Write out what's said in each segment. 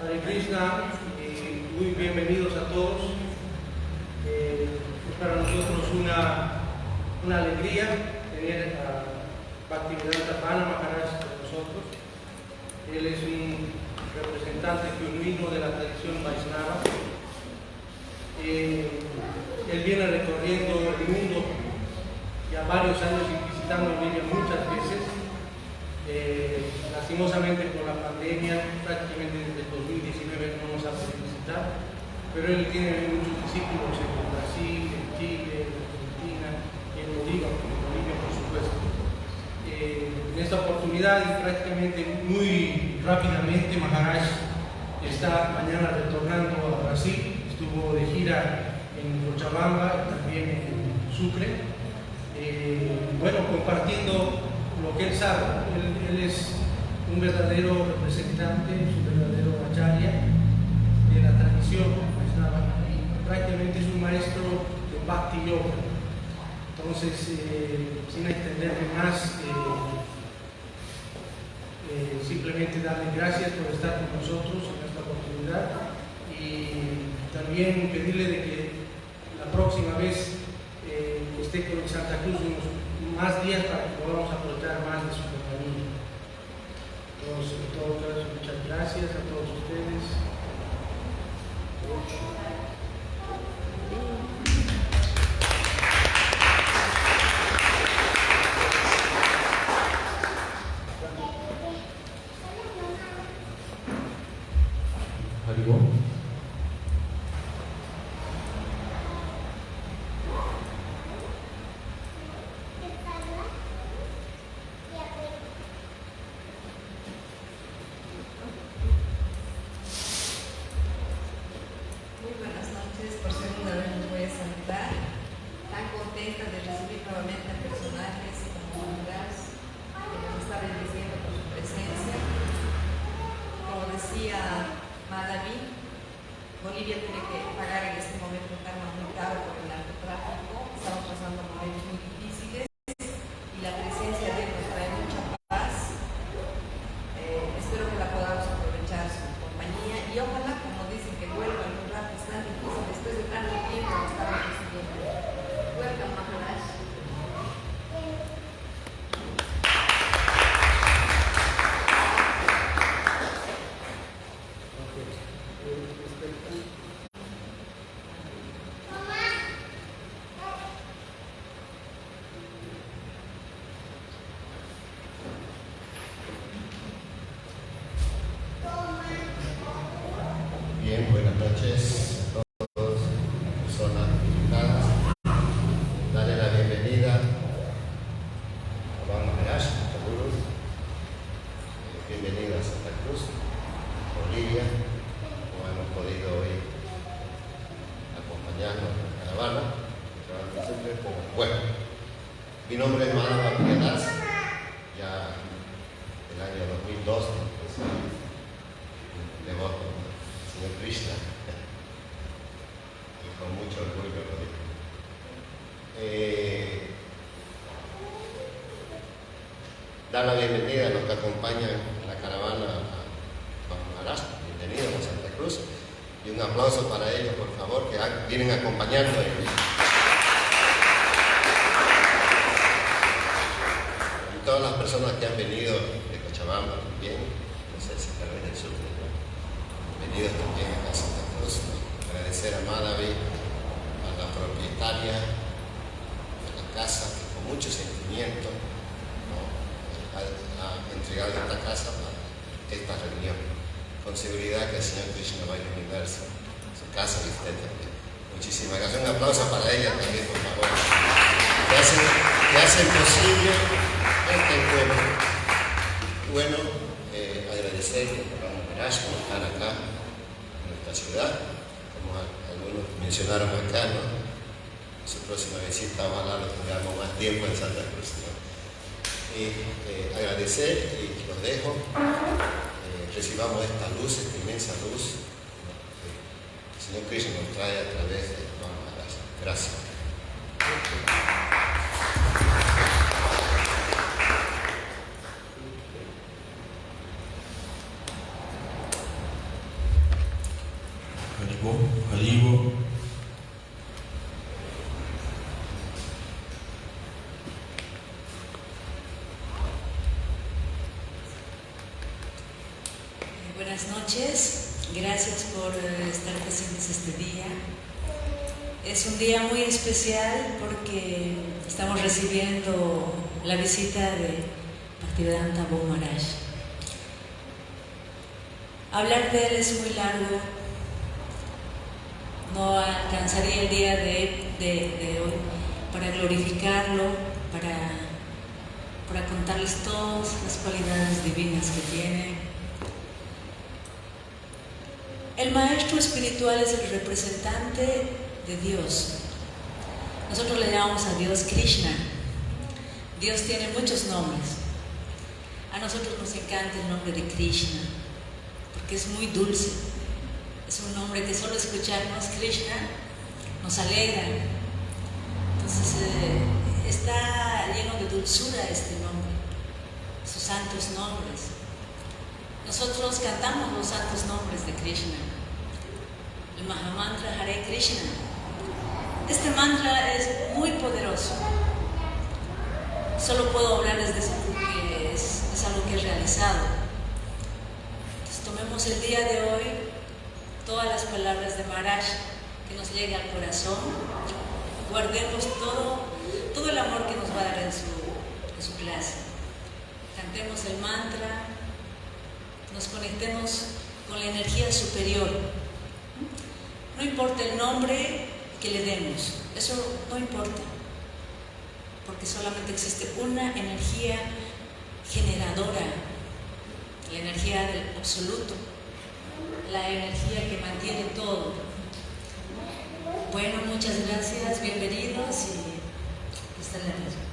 Hare Krishna, muy bienvenidos a todos. Es para nosotros una alegría tener a Vana Maharaja con nosotros. Él es un representante genuino de la tradición Vaishnava. Él viene recorriendo el mundo ya varios años y visitando Bolivia muchas veces. Lastimosamente por la pandemia, prácticamente desde el 2019 no nos ha podido visitar, pero él tiene muchos discípulos en Brasil, en Chile, en Argentina y en Bolivia, por supuesto. En esta oportunidad, y prácticamente muy rápidamente, Maharaja está mañana retornando a Brasil. Estuvo de gira en Cochabamba y también en Sucre. Compartiendo lo que él sabe. Él es un verdadero representante, un verdadero acharya de la tradición Vaishnava y prácticamente es un maestro de Bhakti Yoga. Entonces, sin extenderme más, simplemente darle gracias por estar con nosotros en esta oportunidad y también pedirle de que la próxima vez esté con Santa Cruz unos más días para que podamos aprovechar más de su compañía. Entonces, en todo caso, muchas gracias a todos ustedes. Bolivia tiene que pagar en este momento un karma muy caro por el narcotráfico. Estamos pasando momentos muy difíciles y la presencia de él nos trae mucha paz. Espero que la podamos aprovechar su compañía y ojalá, como dicen, que vuelvan los ratos tan difíciles después de tanto tiempo que estamos recibiendo. Welcome, Maharaja. Bien, buenas noches a todos, personas invitadas. Darle la bienvenida a Vana Maharaja, saludos. Bienvenido a Santa Cruz, Bolivia, como hemos podido hoy acompañarnos en la caravana. Bueno, mi nombre es Maharaja, ya el año 2002 empecé devoto Señor Krishna, y con mucho orgullo lo digo. Dar la bienvenida a los que acompañan la caravana a Maharaja, bienvenidos a Santa Cruz, y un aplauso para ellos, por favor, que vienen acompañando a ellos. Y todas las personas que han venido de Cochabamba también, no sé si tal vez del sur, bienvenidos también a Santa Cruz. Agradecer a Madhavi, a la propietaria de la casa, que con mucho sentimiento ha entregado esta casa para esta reunión. Con seguridad que el Señor Krishna va a iluminar su casa y usted también. Muchísimas gracias. Un aplauso para ella también, por favor. Que hacen posible este encuentro. Bueno, agradecer que podamos estar acá en nuestra ciudad, como algunos mencionaron acá, ¿no? Su próxima visita ojalá lo tengamos más tiempo en Santa Cruz, ¿no? Y agradecer y los dejo, recibamos esta luz, esta inmensa luz, ¿no? Que el Señor Krishna nos trae a través de Maharaja. Gracias. Buenas noches, gracias por estar presentes este día. Es un día muy especial porque estamos recibiendo la visita de Bhaktivedanta Maharaja. Hablar de él es muy largo, no alcanzaría el día de hoy para glorificarlo, para contarles todas las cualidades divinas que tiene. El maestro espiritual es el representante de Dios. Nosotros le llamamos a Dios Krishna. Dios tiene muchos nombres. A nosotros nos encanta el nombre de Krishna, porque es muy dulce. Es un nombre que solo escucharnos Krishna nos alegra. Entonces está lleno de dulzura este nombre, sus santos nombres. Nosotros cantamos los santos nombres de Krishna. El Mahamantra Hare Krishna. Este mantra es muy poderoso. Solo puedo hablarles de eso porque es algo que he realizado. Entonces tomemos el día de hoy todas las palabras de Maharaj que nos llegue al corazón. Guardemos todo el amor que nos va a dar en su clase. Cantemos el mantra. Nos conectemos con la energía superior. No importa el nombre que le demos, eso no importa, porque solamente existe una energía generadora, la energía del absoluto, la energía que mantiene todo. Bueno, muchas gracias, bienvenidos y hasta luego.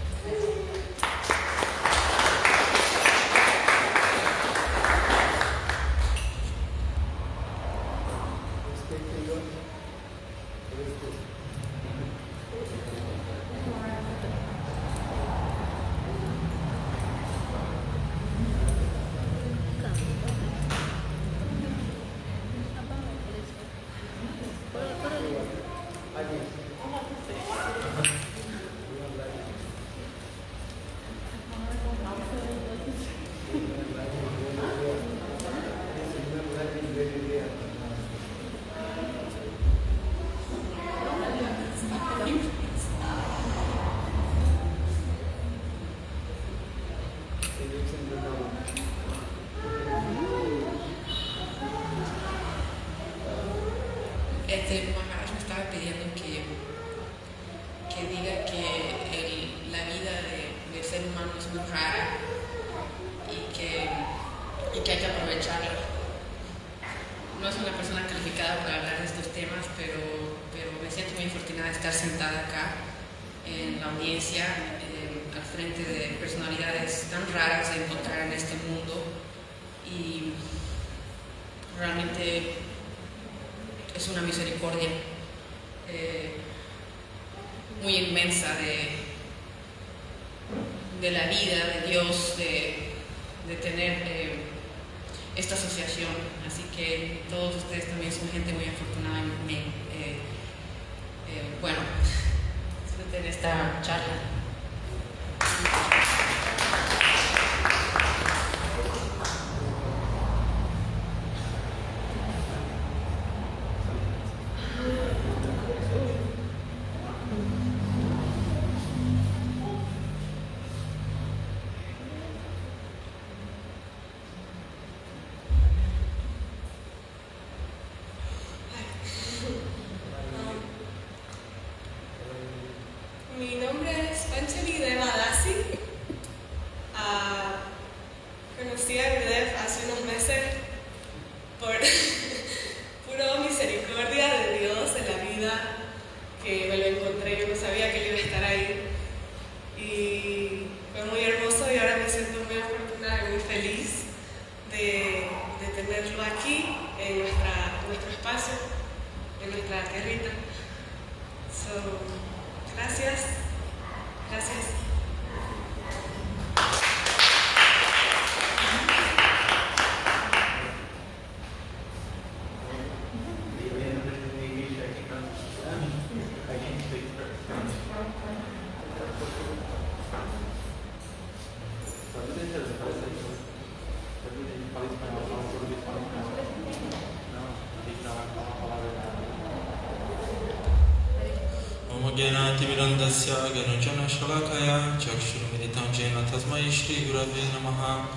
Maharaja me estaba pidiendo que diga que la vida de ser humano es muy rara y que hay que aprovecharla. No soy una persona calificada para hablar de estos temas, pero me siento muy afortunada de estar sentada acá en la audiencia, al frente de personalidades tan raras de encontrar en este mundo, y realmente es una misericordia muy inmensa de la vida, de Dios, de tener esta asociación. Así que todos ustedes también son gente muy afortunada. Bueno, disfruten esta charla. Mi nombre es conocí a Gurudev hace unos meses por pura misericordia de Dios en la vida, que me lo encontré. Yo no sabía que él iba a estar ahí y fue muy hermoso, y ahora me siento muy afortunada y muy feliz de tenerlo aquí en nuestro espacio, en nuestra tierrita. Gracias. Para Jena Timirandasya Gananjana Shalakaya Chakshurumiritam Jena Tasmai Shri Gurave Namaha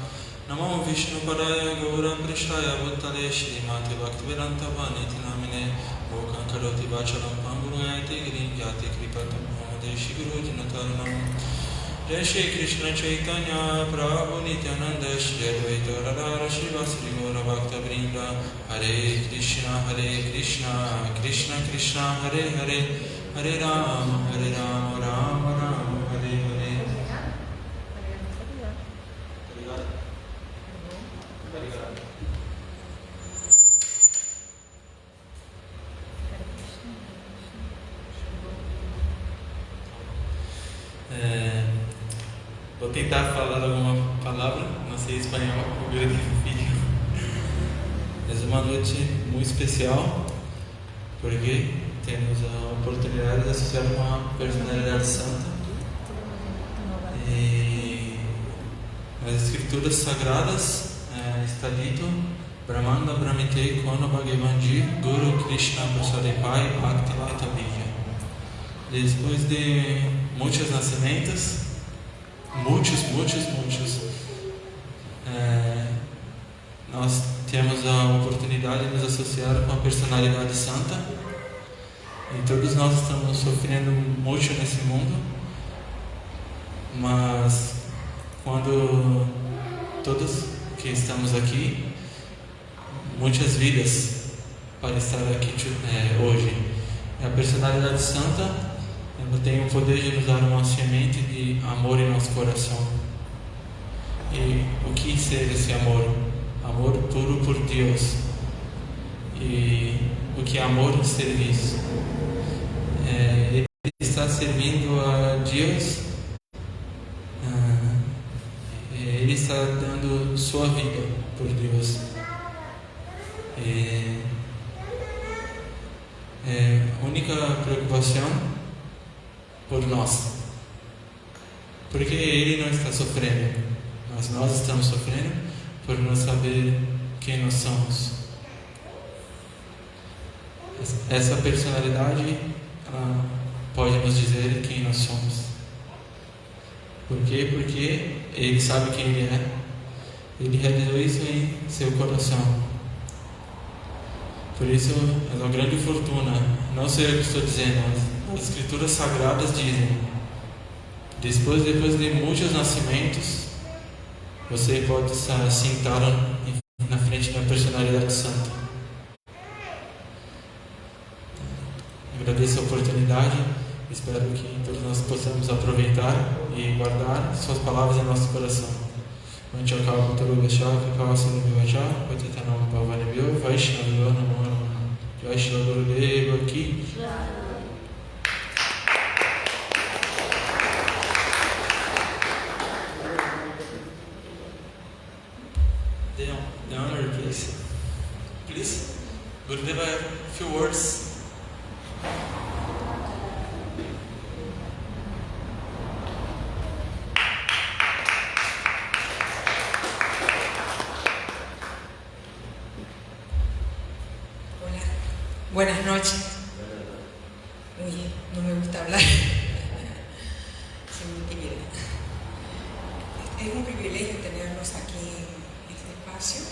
Namo Vishnu Padaya Gaura Prishaya Bhuttale Shri Mate Bhaktivedanta Vaniti Namine Mokan Karoti Vachalam Pangurayate Girin Yate Kripatam Mahade Shiguru Dinataranam Jai Shri Krishna Chaitanya Prabhu Nityananda Shri Advaita Radhara Shivasri Gaura Bhakta Vrinda Hare Krishna Krishna Krishna Hare Hare Hare Rama Rama Rama Hare Hare. Vou tentar falar alguma palavra, não sei espanhol, o meu filho. Mas é uma noite muito especial, porque temos a oportunidade de associar com uma personalidade santa. E nas escrituras sagradas está dito: Brahmanda Brahmite Kono Bhagavanji Guru Krishna Prasadipai Bhakti Lata Vijaya. Depois de muitos nascimentos, muitos, nós temos a oportunidade de nos associar com a personalidade santa. E todos nós estamos sofrendo muito nesse mundo, mas quando todos que estamos aqui, muitas vidas para estar aqui hoje. A personalidade santa, ela tem o poder de nos dar uma semente de amor em nosso coração. E o que é esse amor? Amor puro por Deus. E o que é amor? Serviço. Ele está servindo a Deus. Ele está dando sua vida por Deus. A única preocupação por nós, porque Ele não está sofrendo, mas nós estamos sofrendo por não saber quem nós somos. Essa personalidade, ela pode nos dizer quem nós somos. Por quê? Porque Ele sabe quem Ele é. Ele realizou isso em seu coração. Por isso é uma grande fortuna. Não sei o que estou dizendo, mas as escrituras sagradas dizem: depois de muitos nascimentos, você pode estar sentado na frente da personalidade santa. Agradeço a oportunidade. Espero que todos nós possamos aproveitar e guardar suas palavras em nosso coração. Manchakava Turubashaka, Kawasana Vivacha, Patitanam Pavanibyo, Vaishnava Namo, Vaishnava Gurudeva Ki. The honor, please. Please, Gurudeva, a few words. Buenas noches. Oye, no me gusta hablar. Soy muy tímida. Es un privilegio tenerlos aquí en este espacio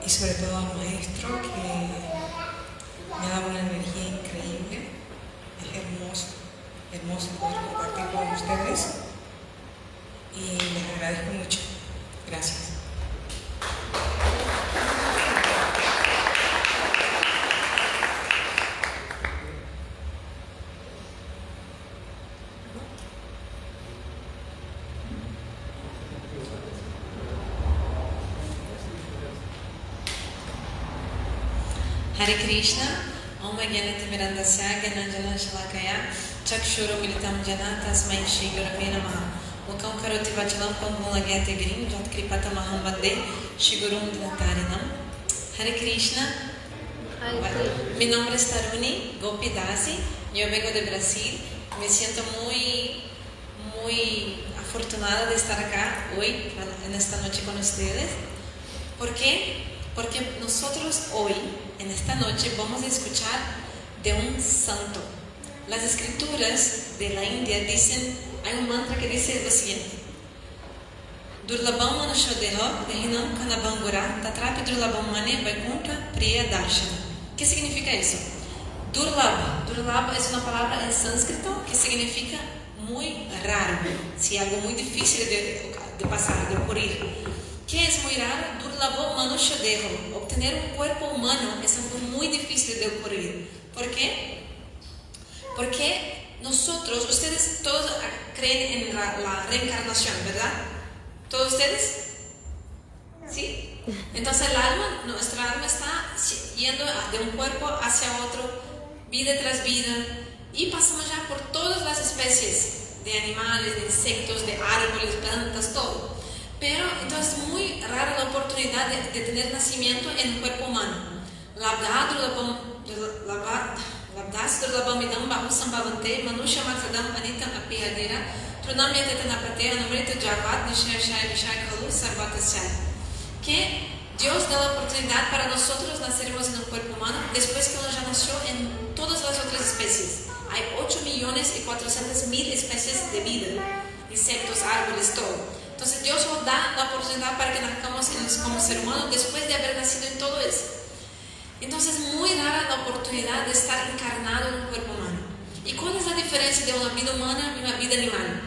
y sobre todo al maestro que me ha dado una energía increíble. Es hermoso poder compartir con ustedes y les agradezco mucho. Gracias. Hare Krishna, Om Gyanati Mirandasya Gyananjana Shalakaya Chakshuru Militam Jana Tasmai Shri Gurave Namaha Mukam Karoti Vachalam Pangula Gyate Grim Jat Kripata Mahambade Shri Gurum Dinatarinam. Hare Krishna. Mi nombre es Taruni Gopi Dasi, yo vengo de Brasil. Me siento muy afortunada de estar acá hoy, en esta noche con ustedes. ¿Por qué? Porque nosotros hoy, en esta noche, vamos a escuchar de un santo, Las escrituras de la India dicen, hay un mantra que dice lo siguiente: Durlabam manushodeha dehinam kanabangura tatrapi durlabam mane vaikunta priya darshana. ¿Qué significa eso? Durlabha. Durlabha es una palabra en sánscrito que significa muy raro, si algo muy difícil de pasar, de ocurrir. ¿Qué es muy raro? Durlabha manushodeha. Obtener un cuerpo humano es algo muy difícil de ocurrir. ¿Por qué? Porque nosotros, ustedes todos creen en la reencarnación, ¿verdad? ¿Todos ustedes? ¿Sí? Entonces nuestra alma está yendo de un cuerpo hacia otro, vida tras vida, y pasamos ya por todas las especies de animales, de insectos, de árboles, plantas, todo. Pero entonces es muy rara la oportunidad de tener nacimiento en un cuerpo humano. Labdas durlabam idam bahusam bhavante manusha matradam anitam apihadera trunamyatetanapate anumrita javat nishayashaya vishaya kalu sarvatasyaya. Que Dios da la oportunidad para nosotros nacermos en un cuerpo humano después que uno ya nació en todas las otras especies. Hay 8.400.000 especies de vida, insectos, árboles, todo. Entonces Dios nos da la oportunidad para que nazcamos como ser humano después de haber nacido en todo eso. Entonces es muy rara la oportunidad de estar encarnado en un cuerpo humano. ¿Y cuál es la diferencia de una vida humana y una vida animal?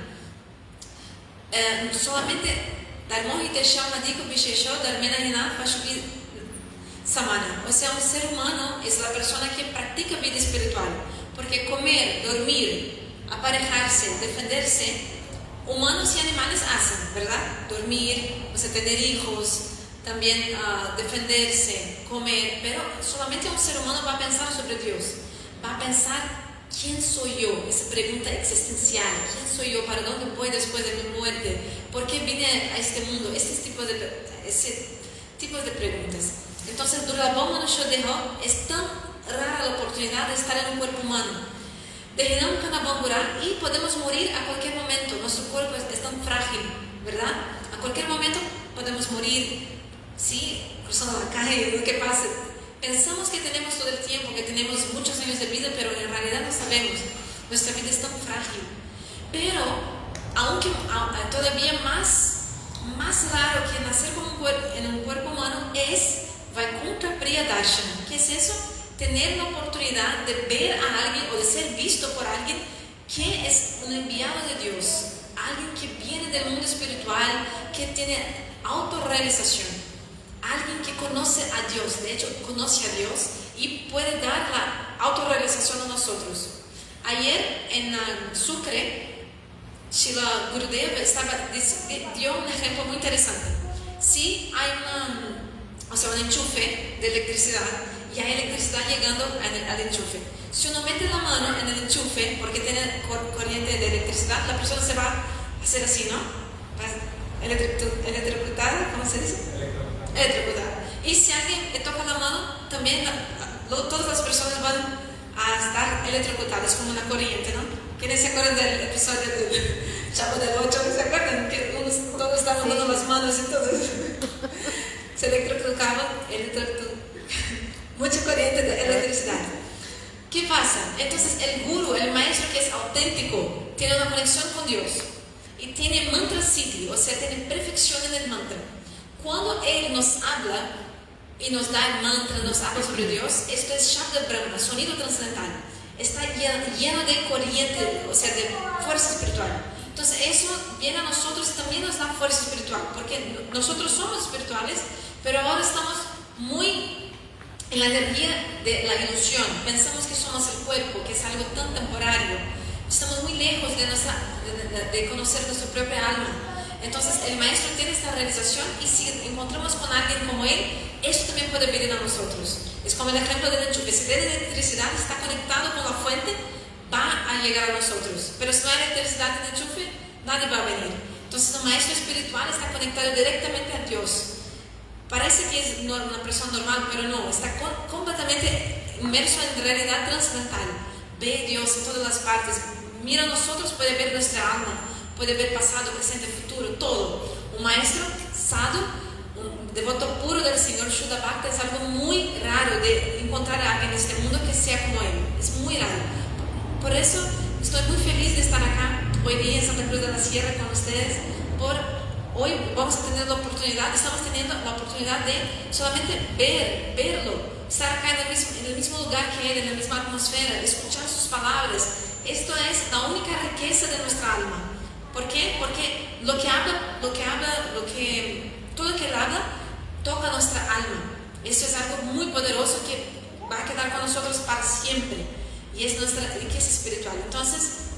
Solamente o sea, un ser humano es la persona que practica vida espiritual, porque comer, dormir, aparejarse, defenderse, humanos y animales hacen, ¿verdad? Dormir, o sea, tener hijos, también defenderse, comer, pero solamente un ser humano va a pensar sobre Dios, va a pensar: ¿quién soy yo? Esa pregunta existencial: ¿quién soy yo? ¿Para dónde voy después de mi muerte? ¿Por qué vine a este mundo? Ese tipo de preguntas. Entonces, Durlabam manushodeha es tan rara la oportunidad de estar en un cuerpo humano. Dehinam kanabangura, y podemos morir a cualquier momento. Nuestro cuerpo es tan frágil, ¿verdad? A cualquier momento podemos morir. Sí, cruzando la calle, lo que pase. Pensamos que tenemos todo el tiempo, que tenemos muchos años de vida, pero en realidad no sabemos. Nuestra vida es tan frágil. Pero, aunque todavía más raro que nacer en un cuerpo humano es Vaikunta Priya Darshana. ¿Qué es eso? Tener la oportunidad de ver a alguien o de ser visto por alguien que es un enviado de Dios, alguien que viene del mundo espiritual, que tiene autorrealización. Alguien que conoce a Dios, de hecho conoce a Dios y puede dar la autorrealización a nosotros. Ayer en Sucre, Srila Gurudev dio un ejemplo muy interesante. Si hay un enchufe de electricidad y hay electricidad llegando al enchufe, si uno mete la mano en el enchufe porque tiene corriente de electricidad, la persona se va a hacer así, ¿no? Electrocutada, ¿cómo se dice? Electrocutada. Y si alguien le toca la mano, también todas las personas van a estar electrocutadas como una corriente, ¿no? ¿Quiénes se acuerdan del episodio del Chavo del 8? ¿Se acuerdan? Que todos estaban dando las manos y todo eso. Se electrocutaban, mucha corriente de electricidad. ¿Qué pasa? Entonces el guru, el maestro que es auténtico, tiene una conexión con Dios y tiene mantra siddhi, o sea, tiene perfección en el mantra. Cuando Él nos habla y nos da el mantra, nos habla sobre Dios, esto es Shabda Brahma, sonido trascendental. Está lleno de corriente, o sea, de fuerza espiritual. Entonces eso viene a nosotros y también nos da fuerza espiritual, porque nosotros somos espirituales, pero ahora estamos muy en la energía de la ilusión. Pensamos que somos el cuerpo, que es algo tan temporario. Estamos muy lejos de conocer nuestra propia alma. Entonces el maestro tiene esta realización y si encontramos con alguien como él, esto también puede venir a nosotros. Es como el ejemplo del enchufe. Si tiene electricidad, está conectado con la fuente, va a llegar a nosotros. Pero si no hay electricidad en el enchufe, nadie va a venir. Entonces el maestro espiritual está conectado directamente a Dios. Parece que es una persona normal, pero no, está completamente inmerso en realidad trascendental. Ve a Dios en todas las partes, mira a nosotros, puede ver nuestra alma, puede ver pasado, presente, futuro, todo. Un maestro sadhu, un devoto puro del Señor Shuddha Bhakta, es algo muy raro de encontrar a alguien en este mundo que sea como él. Es muy raro. Por eso estoy muy feliz de estar acá hoy día en Santa Cruz de la Sierra con ustedes. Hoy vamos a tener la oportunidad, estamos teniendo la oportunidad de solamente verlo, estar acá en el mismo lugar que él, en la misma atmósfera, escuchar sus palabras. Esto es la única riqueza de nuestra alma. ¿Por qué? Porque todo lo que él habla toca nuestra alma. Esto es algo muy poderoso que va a quedar con nosotros para siempre y es nuestra riqueza espiritual. Entonces,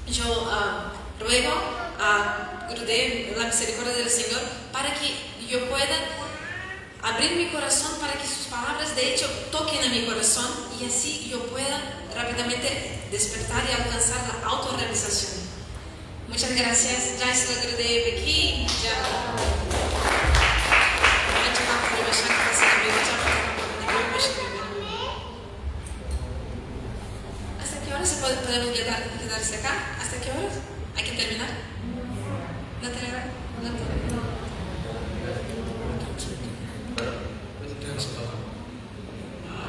yo ruego a Gurudev, la misericordia del Señor, para que yo pueda abrir mi corazón, para que sus palabras de hecho toquen a mi corazón y así yo pueda rápidamente despertar y alcanzar la autorrealización. Muchas gracias. Jai Srila Gurudev aquí. ¿Hasta qué horas podemos quedarse acá? ¿Hasta qué horas? ¿Hay que terminar? ¿No terminar?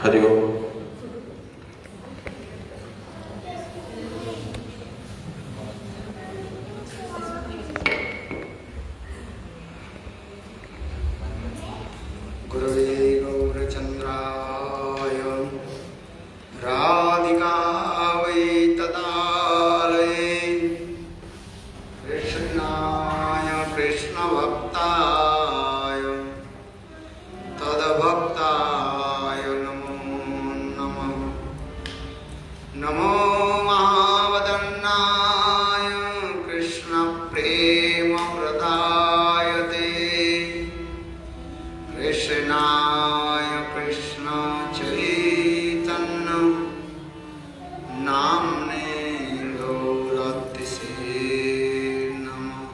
Hariom. Gurave Gaurachandraya Radhikavai Tadalaya Krishnaya Krishna Bhaktaya Tadabhaktaya Namo Namah Namo Mahavadannaya Krishna Prema Pradayate Krishnaya Krishna Chaitanya Namne Gauratise Namah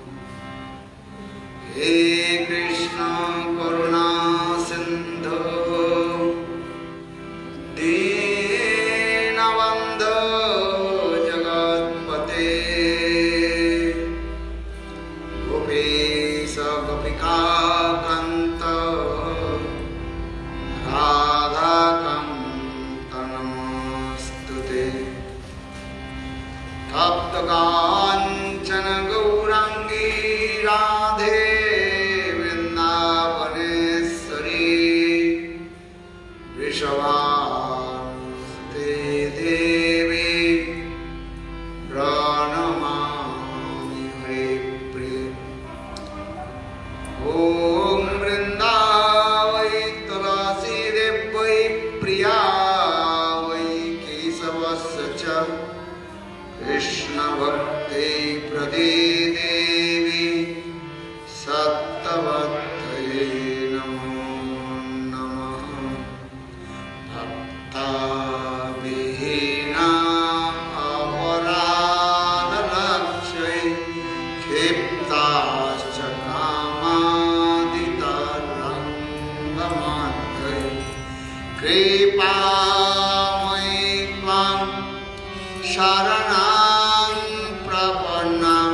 He Krishna Karuna Sindhu Dinabandhu Jagatpate Gopesa Gopika Kanta Radhakanta Namostute Tapta Kanchana Gaurangi Radhe Vrindavaneshwari Vrishabhasute Devi Pranamami Hare Priya Om Vrindavai Tulasi Devai Priyavai Kesavasya Cha Krishna Bhakti Prade Devi Sattvattaye Namo Namah Bhakta Vihina Aparada Lakshay Kiptascha Kamadita Rangamadhay Kripamai Tvam Sharanam Prapanam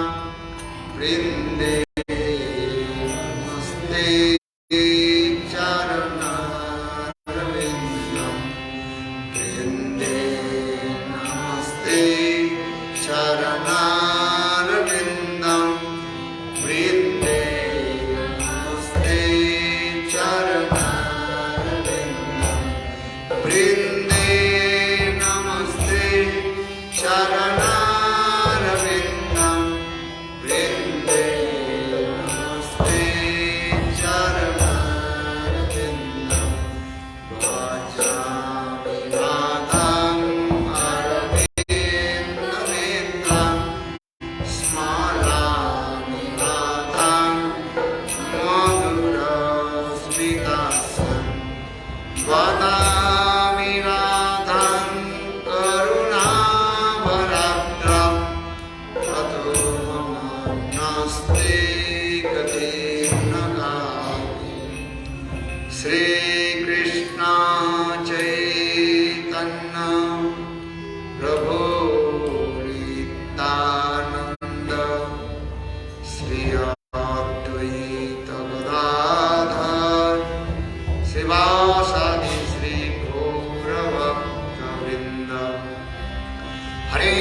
Vrinde Namaste Charanarvindam Vrinde Namaste Charanarvindam Vrinde Namaste Charanarvindam Vrinde Namaste Charanarvindam Vrinde Namaste Charanarvindam Vajami Radham Arvindamendram Smarami Radham Madhurasmitasam Vadami Radham Karunavaradram Tato Naste Katirnagami Sri Krishna Chaitanya Prabhu Nityananda Sri Advaita Gadadhar Sivasadi Sri Gaura Bhakta Vrinda Hare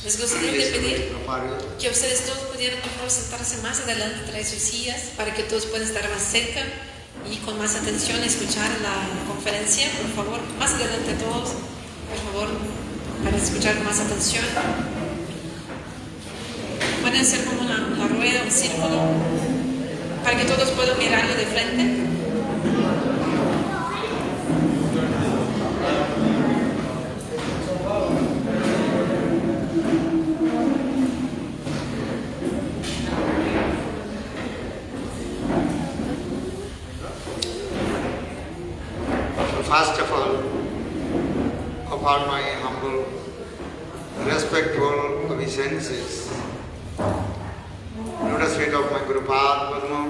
Les gustaría de pedir que ustedes todos pudieran por favor sentarse más adelante, traer sus sillas para que todos puedan estar más cerca y con más atención escuchar la conferencia. Por favor, más adelante todos, por favor, para escuchar con más atención. Pueden hacer como una rueda, un círculo, para que todos puedan mirarlo de frente. First of all, offer my humble, respectful obeisances. Lotus feet of my Guru Pad Padma,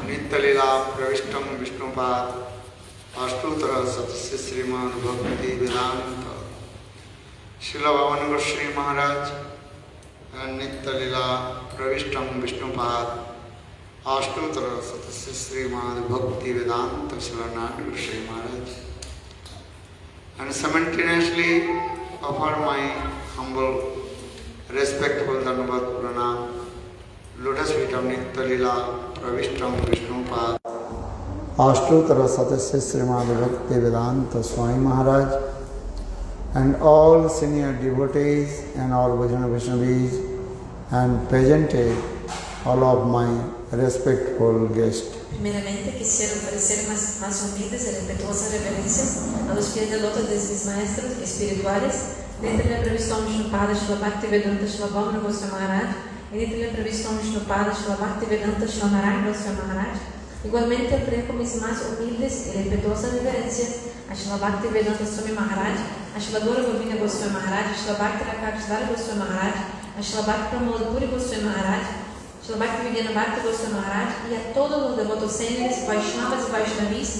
Nitya-lila Pravishtam Vishnupad, Ashtutara Satasya Srimad Bhakti Vedanta, Srila Vana Sri Maharaj, and Nitya-lila Pravishtam Vishnupad, Ashtutara Satasya Srimad Bhakti Vedanta Srila Sri Maharaj, and simultaneously offer my humble, respectful Dhanavad Pranam, Lotus feet of Nitya-lila Pravishtam Vishnupad, Ashtutara Satasya Srimad Bhakti Vedanta Swami Maharaj, and all senior devotees and all Vajana Vaishnavis, and presented all of my respectful guests. Primeramente quisiera ofrecer más humildes y respetuosas reverencias a los pies del loto de mis maestros espirituales, Nitya Pravistam Vishnupada Srila Bhaktivedanta Srila Vamana Goswami Maharaj y Nitya Pravistam Vishnupada Srila Bhaktivedanta Srila Narayana Goswami Maharaj. Igualmente ofrezco mis más humildes y respetuosas reverencias a Srila Bhaktivedanta Swami Maharaj, a Srila Gora Govinda Goswami Maharaj, a Srila Bhakti Rakshadara Goswami Maharaj, a Srila Bhakti Pramod Puri Goswami Maharaj, Srila Bhakti Vigyana Bhakti Goswami Maharaj y a todos los devotos seniores, Vaishnavas y Vaishnavis,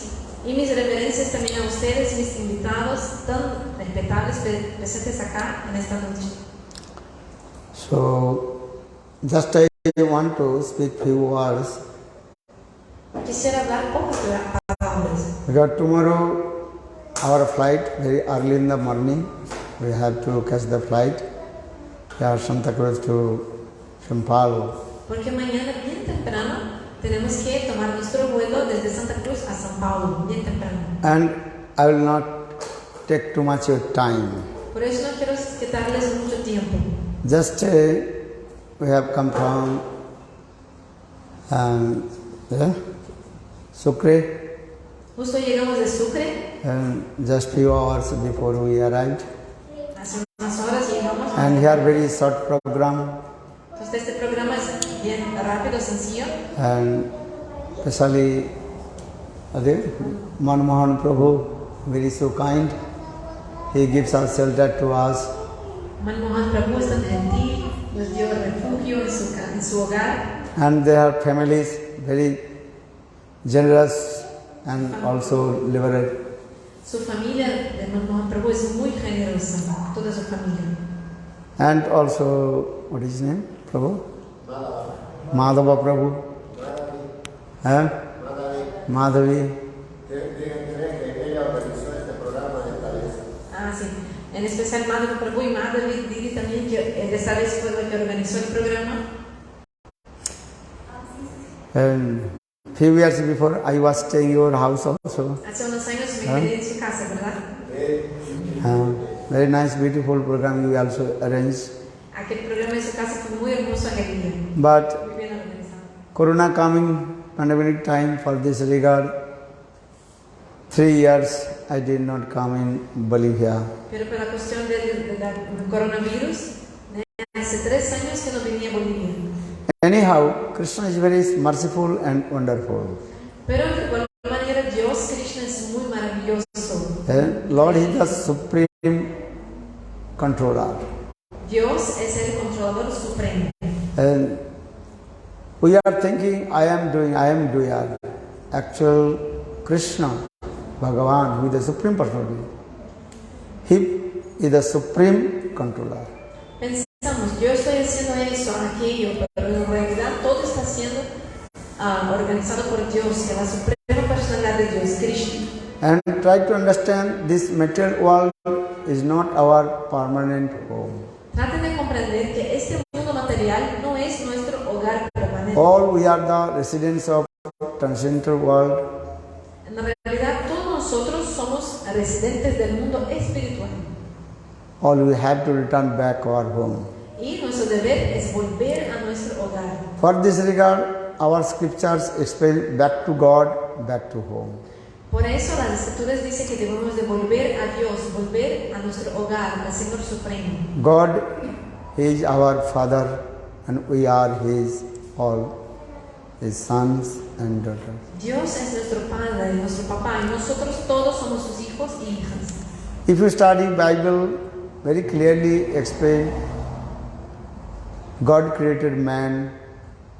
y mis reverencias también a ustedes, mis invitados tan respetables presentes acá en esta noche. So, just I want to speak few words. Quisiera hablar pocas palabras. Because tomorrow our flight very early in the morning, we have to catch the flight from Santa Cruz to São Paulo. Porque mañana bien temprano tenemos que tomar nuestro vuelo desde Santa Cruz a São Paulo, bien temprano. And I will not take too much of time. Por eso no quiero quitarles mucho tiempo. Just we have come from Sucre, Justo llegamos de Sucre, and just few hours before we arrived. hace unas horas llegamos. And here very short program. Entonces este programa es bien rápido, sencillo. And especially Manmohan Prabhu, very so kind. He gives us shelter to us. Manmohan Prabhu es tan gentil, nos dio refugio en su hogar. And their families very generous and also liberal. Su familia de Manmohan Prabhu es muy generosa, toda su familia. And also, what is his name? Prabhu? Madhava Prabhu. Madhavi. Ah, sí. En especial Madhava Prabhu y Madhavi Didi también, que esta vez fue la que organizó el programa. And few years before, I was staying in your house also. Hace unos años me quedé en su casa, ¿verdad? Very nice, beautiful program you also arranged. Aquel programa en su casa fue muy hermoso aquel día. But Muy bien organizado. Corona coming, pandemic time, for this regard, 3 years I did not come in Bolivia. Pero por la cuestión del coronavirus, hace 3 años que no venía a Bolivia. Anyhow, Krishna is very merciful and wonderful. Pero de igual manera Dios, Krishna es muy maravilloso. And Lord is the supreme controller. Dios es el controlador supremo. And we are thinking, I am doer. Actual Krishna, Bhagavan, who is the supreme personality, he is the supreme controller. Pensamos, yo estoy haciendo eso, aquello, pero en realidad todo está siendo organizado por Dios, que la suprema personalidad de Dios, Krishna. And try to understand this material world is not our permanent home. Traten de comprender que este mundo material no es nuestro hogar permanente. All we are the residents of transcendental world. En realidad, todos nosotros somos residentes del mundo espiritual. All we have to return back our home. Y nuestro deber es volver a nuestro hogar. For this regard, our scriptures explain back to God, back to home. Por eso las escrituras dicen que debemos de volver a Dios, volver a nuestro hogar, al Señor Supremo. God is our Father and we are His sons and daughters. Dios es nuestro Padre, nuestro Papá, y nosotros todos somos sus hijos y hijas. If you study Bible, very clearly explain, God created man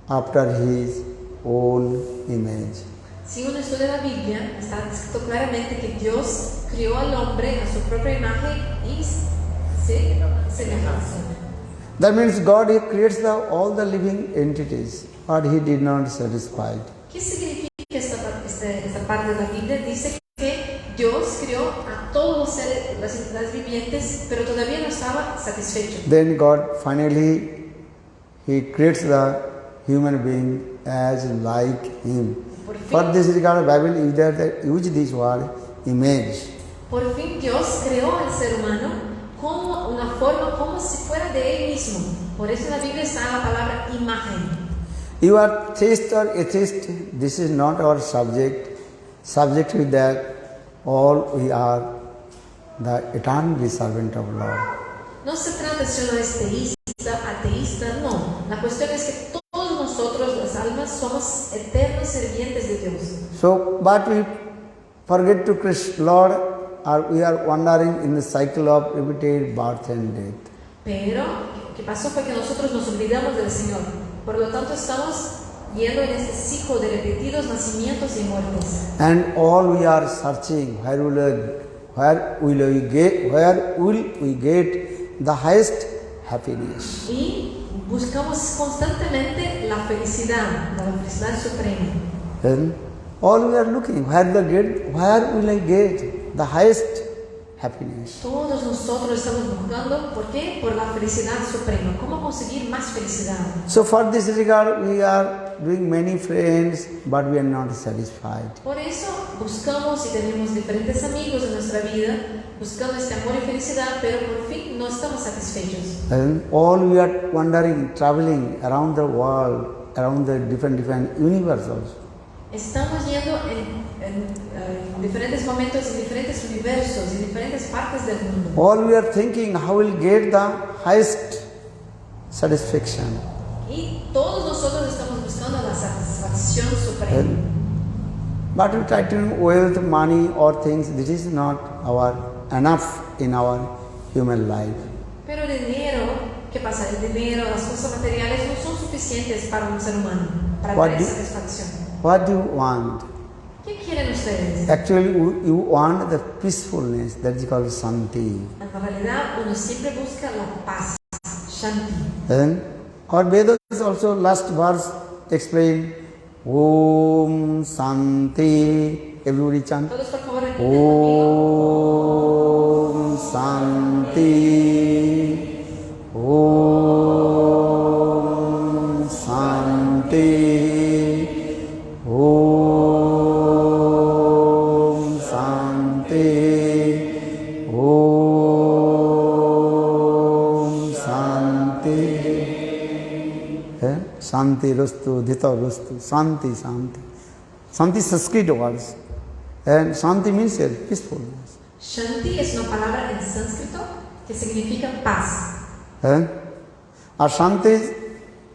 after His own image. Si uno estudia la Biblia, está escrito claramente que Dios crió al hombre a su propia imagen y semejanza. That means God He creates all the living entities, but He did not satisfy. ¿Qué significa esta parte de la Biblia? Dice que Dios crió a todos los seres, las entidades vivientes, pero todavía no estaba satisfecho. Then God finally He creates the human being as like Him. For this regard, Bible use this word image. Por fin Dios creó al ser humano como una forma, como si fuera de Él mismo. Por eso en la Biblia está la palabra imagen. You are theist or atheist, this is not our subject. Subject is that all we are the eternally servant of Lord. No se trata si uno es teísta, ateísta, no. La cuestión es que todos nosotros, las almas, somos eternos servientes de Dios. So, but we forget to Krishna, Lord, or we are wandering in the cycle of repeated birth and death. Pero, ¿qué pasó? Fue que nosotros nos olvidamos del Señor. Por lo tanto, estamos yendo en este ciclo de repetidos nacimientos y muertes. And all we are searching, where will we get the highest happiness? Y buscamos constantemente la felicidad suprema. Then all we are looking, where will I get the highest happiness? Todos nosotros estamos buscando, ¿por qué? Por la felicidad suprema. ¿Cómo conseguir más felicidad? So for this regard, we are doing many friends, but we are not satisfied. Por eso buscamos y tenemos diferentes amigos en nuestra vida, buscando este amor y felicidad, pero por fin no estamos satisfechos. And all we are wandering, traveling around the world, around the different universes. Estamos yendo en diferentes momentos, en diferentes universos, en diferentes partes del mundo. All we are thinking, how will get the highest satisfaction. Y todos nosotros estamos buscando la satisfacción suprema. But we try to wealth, money or things, this is not enough in our human life. Pero el dinero, ¿qué pasa? El dinero, las cosas materiales no son suficientes para un ser humano, para tener satisfacción. What do you want? ¿Qué quieren ustedes? Actually, you want the peacefulness, that is called Shanti. En realidad, uno siempre busca la paz, Shanti. Then, our Vedas also last verse explain Om Shanti. Everybody chant. Todos por favor repiten Om Shanti. Om Shanti. Om Shanti. Om Shanti. Shanti Rustu, Dhita Rustu, Shanti, Shanti. Shanti is Sanskrit words. And Shanti means peacefulness. Shanti es una palabra en sánscrito que significa paz. Or Shanti,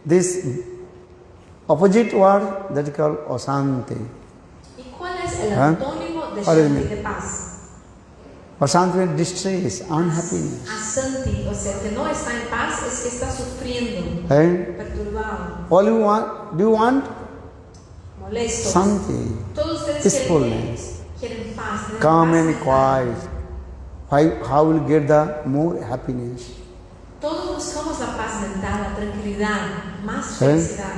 this opposite word that is called Asanti. ¿Y cuál es el ¿Ah? antónimo de What does it Shanti, mean? de paz? Asanti means distress, unhappiness. Asanti, o sea, que no está en paz, es que está sufriendo, Right? perturbado, All you want, do you want? molesto. Santi, Todos ustedes peacefulness, quieren paz, tener calm paz and mental. quiet. How will get the more happiness? Todos buscamos la paz mental, la tranquilidad, más ¿Eh? felicidad.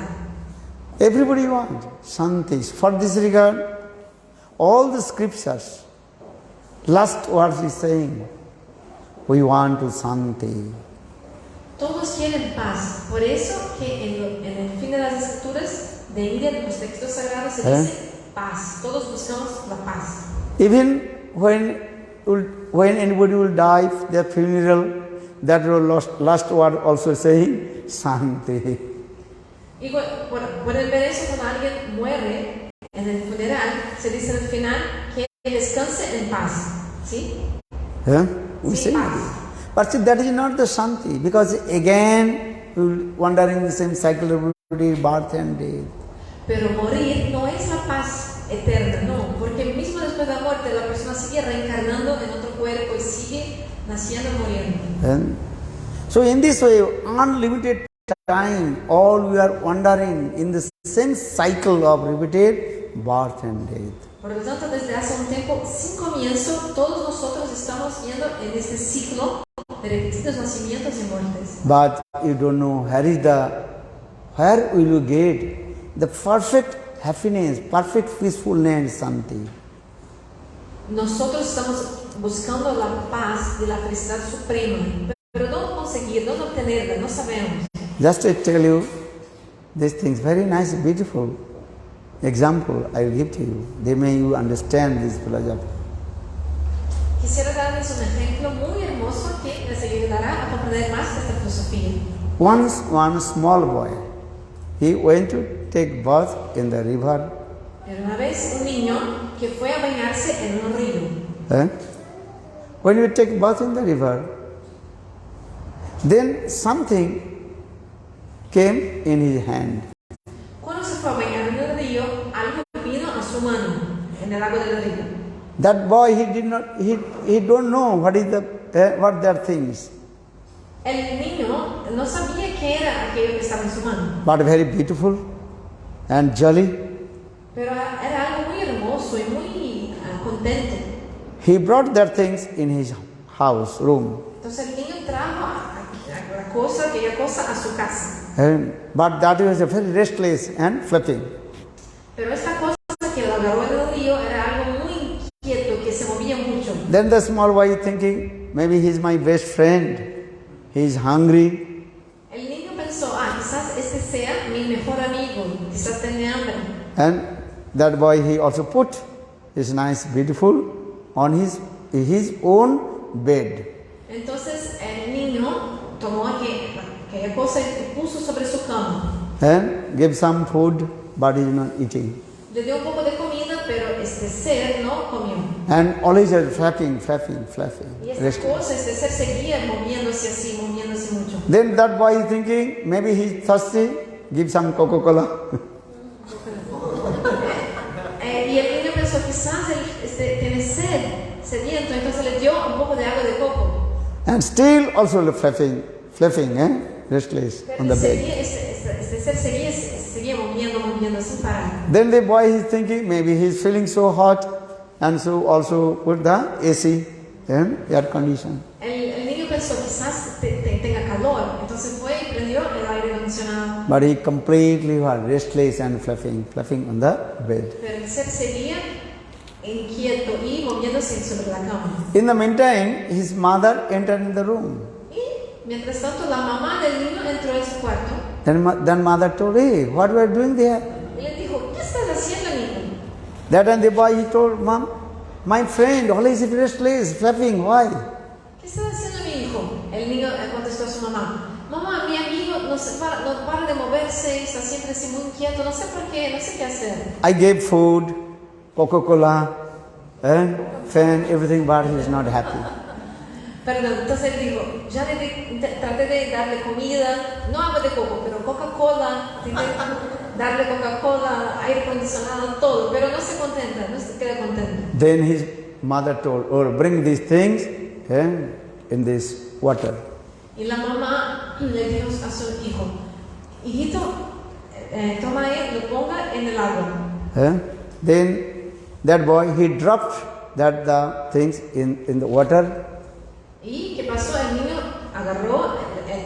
Everybody wants Santi. For this regard, all the scriptures, last words is saying, we want to Santi. Todos quieren paz. Por eso que en el fin de las escrituras de India, de los textos sagrados, se dice paz. Todos buscamos la paz. Even when anybody will die, their funeral, that last word also saying Santi. Y por el ver eso, cuando alguien muere en el funeral, se dice al final que descanse en paz. ¿Sí? Yeah? We Sí, say paz. but see, that is not the Santi, because again we will wander in the same cycle of birth and death. Pero morir no es la paz eterna, no, porque mismo después de la muerte la persona sigue reencarnando en otro cuerpo y sigue naciendo y muriendo. And so in this way, unlimited time, all we are wandering in the same cycle of repeated birth and death. Por lo tanto, desde hace un tiempo sin comienzo, todos nosotros estamos yendo en este ciclo de repetidos nacimientos y muertes. But you don't know where will you get the perfect happiness, perfect peacefulness, Santi. Nosotros estamos buscando la paz y la felicidad suprema, pero no conseguir, no obtenerla, no sabemos. Just to tell you these things, very nice, beautiful example I will give to you. They may you understand this philosophy. Quisiera darles un ejemplo muy hermoso que les ayudará a comprender más esta filosofía. Once one small boy, he went to take bath in the river. Era una vez un niño que fue a bañarse en un río. When you take bath in the river, then something came in his hand. Cuando se fue a bañar en el río, algo vino a su mano en el agua del río. That boy, he don't know what that things, El niño no sabía qué era aquello que estaba en su mano, but very beautiful and jolly. pero era algo muy hermoso y muy contento. He brought that things in his house, room. Entonces el niño trajo aquella cosa a su casa. But that was a very restless and flapping. Pero esta cosa que lo agarró en el río era algo muy inquieto, que se movía mucho. Then the small boy thinking, maybe he's my best friend. He's hungry. El niño pensó, quizás este sea mi mejor amigo, quizás tenga hambre. And that boy, he also put his nice, beautiful on his own bed. Entonces el niño tomó aquella cosa y puso sobre su cama. And gave some food, but he's not eating. Le dio un poco de comida, pero este ser no comió. And always flapping. Y esta Restless. cosa, este ser seguía moviéndose mucho. Then that boy is thinking, maybe he's thirsty, give some Coca-Cola. Y el niño pensó, quizás él tiene sed, sediento, entonces le dio un poco de agua de coco. And still also flapping, restless on the bed. Este ser seguía moviendo sin parar. Then the boy is thinking, maybe he's feeling so hot, and so also put the AC, air condition. El niño pensó, quizás tenga calor, entonces fue y prendió el aire acondicionado. But he completely was restless and flapping on the bed. Pero el ser seguía inquieto y moviéndose sobre la cama. In the meantime, his mother entered in the room. Y mientras tanto, la mamá del niño entró en su cuarto. Then mother told, hey, what were you doing there? Y le dijo, ¿qué estás haciendo, niño? That time the boy, he told, Mom, my friend always is restless, flapping, why? ¿Qué estás haciendo, mi hijo? El niño contestó a su mamá. Mamá, mi amigo no para de moverse, está siempre así muy inquieto, no sé por qué, no sé qué hacer. I gave food, Coca-Cola, fan, everything, but he is not happy. Perdón, entonces él dijo, traté de darle comida, no agua de coco, pero Coca-Cola, darle Coca-Cola, aire acondicionado, todo, pero no se contenta, no se queda contento. Then his mother told, oh, bring these things in this water. Y la mamá le dijo a su hijo, hijito, toma ahí, lo ponga en el agua. Then that boy, he dropped the things in the water. ¿Y qué pasó? El niño agarró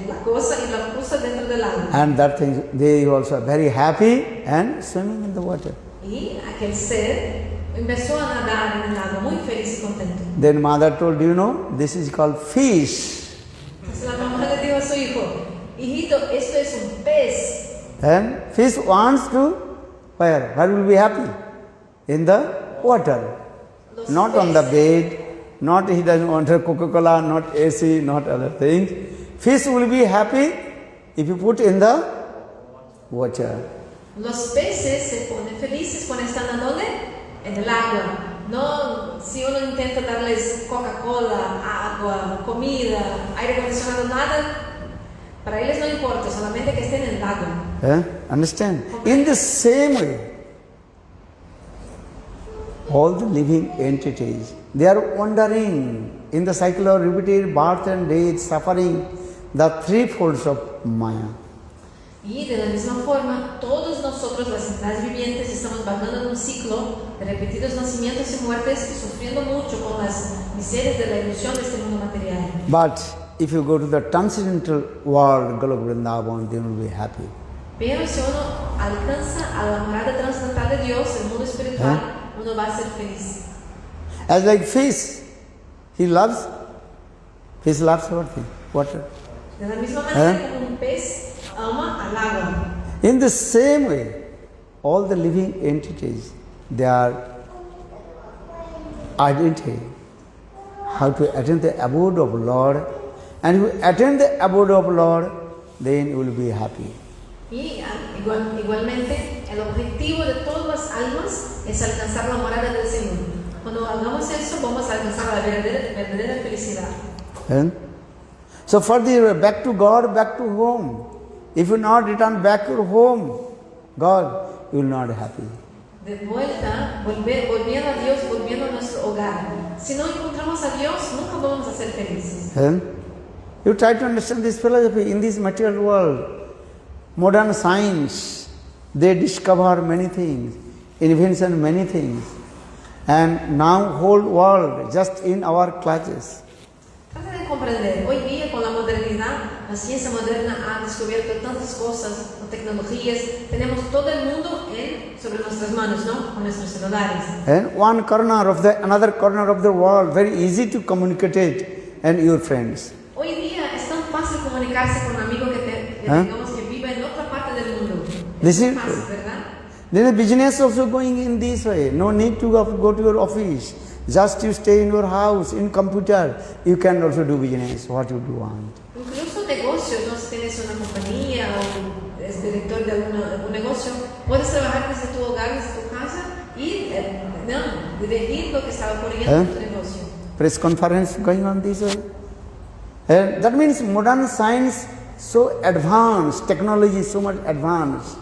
la cosa y la puso dentro del agua. And that thing, they also very happy and swimming in the water. Y aquel ser empezó a nadar en el agua, muy feliz y contento. Then mother told, you know, this is called fish. Entonces la mamá le dijo a su hijo, hijito, esto es un pez. And fish wants to, where will be happy? In the water. Los Not on the bed, not he doesn't want a Coca-Cola, not AC, not other things. Fish will be happy if you put in the water. Los peces se ponen felices cuando están en donde? En el agua. No, si uno intenta darles Coca-Cola, agua, comida, aire acondicionado, nada, para ellos no importa, solamente que estén en el agua. Understand? In the same way, all the living entities, they are wandering in the cycle of repeated birth and death, suffering the three folds of Maya. Y de la misma forma, todos nosotros, las entidades vivientes, estamos vagando en un ciclo de repetidos nacimientos y muertes y sufriendo mucho con las miserias de la ilusión de este mundo material. But if you go to the transcendental world, Golok Vrindavan, then you will be happy. Pero si uno alcanza a la morada trascendental de Dios, el mundo espiritual, uno va a ser feliz. As like fish, fish loves everything, water. De la misma manera como un pez ama al agua. In the same way, all the living entities, they are identity how to attain the abode of Lord, and if you attain the abode of Lord, then you will be happy. Y igualmente, el objetivo de todas las almas es alcanzar la morada del Señor. Cuando hagamos eso, vamos a alcanzar la verdadera felicidad. So further, back to God, back to home. If you not return back to home, God, you will not be happy. De vuelta, volviendo a Dios, volviendo a nuestro hogar. Si no encontramos a Dios, nunca vamos a ser felices. You try to understand this philosophy in this material world. Modern science, they discover many things, invention many things, and now whole world just in our clutches. Trata de comprender, hoy día con la modernidad, la ciencia moderna ha descubierto tantas cosas, tecnologías, tenemos todo el mundo sobre nuestras manos, ¿no? Con nuestros celulares. And another corner of the world, very easy to communicate it, and your friends. Hoy día es tan fácil comunicarse con un amigo que tengamos que vive en otra parte del mundo. This is fácil, ¿verdad? There is business also going in this way. No need to go to your office. Just you stay in your house, in computer, you can also do business, what you do want. Incluso negocios, ¿no? Si tienes una compañía o eres director de algún negocio, puedes trabajar desde tu hogar, desde tu casa y dirigir lo que está ocurriendo en tu negocio. Press conference going on this way. That means modern science so advanced, technology so much advanced.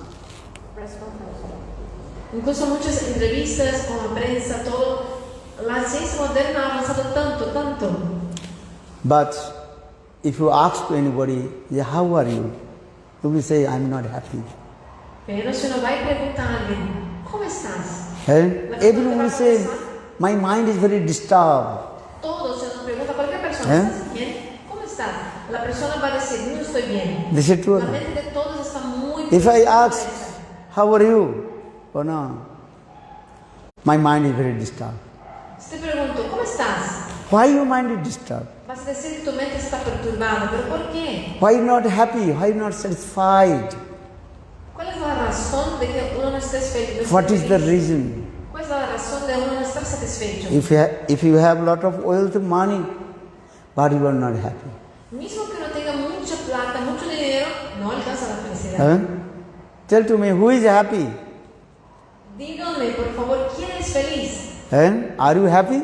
Incluso muchas entrevistas con la prensa, todo. La ciencia moderna ha avanzado tanto. But if you ask to anybody, how are you? You will say, I'm not happy. Pero si uno va y pregunta a alguien, ¿cómo estás? Everyone will say, my mind is very disturbed. Todos, si uno pregunta a cualquier persona, ¿estás bien? ¿Cómo estás? La persona va a decir, no estoy bien. La mente de todos está muy If I ask, how are you? Oh no, my mind is very disturbed. Te pregunto, ¿cómo estás? Why your mind is disturbed? Vas a decir que tu mente está perturbada, ¿pero por qué? Why not happy? Why not satisfied? ¿Cuál es la razón de que uno no esté feliz? What is the reason? ¿Cuál es la razón de uno no estar satisfecho? If you have lot of wealth, money, but you are not happy. Mismo que uno tenga mucha plata, mucho dinero, no alcanza la felicidad. Tell to me, who is happy? Díganme, por favor, ¿quién es feliz? Are you happy?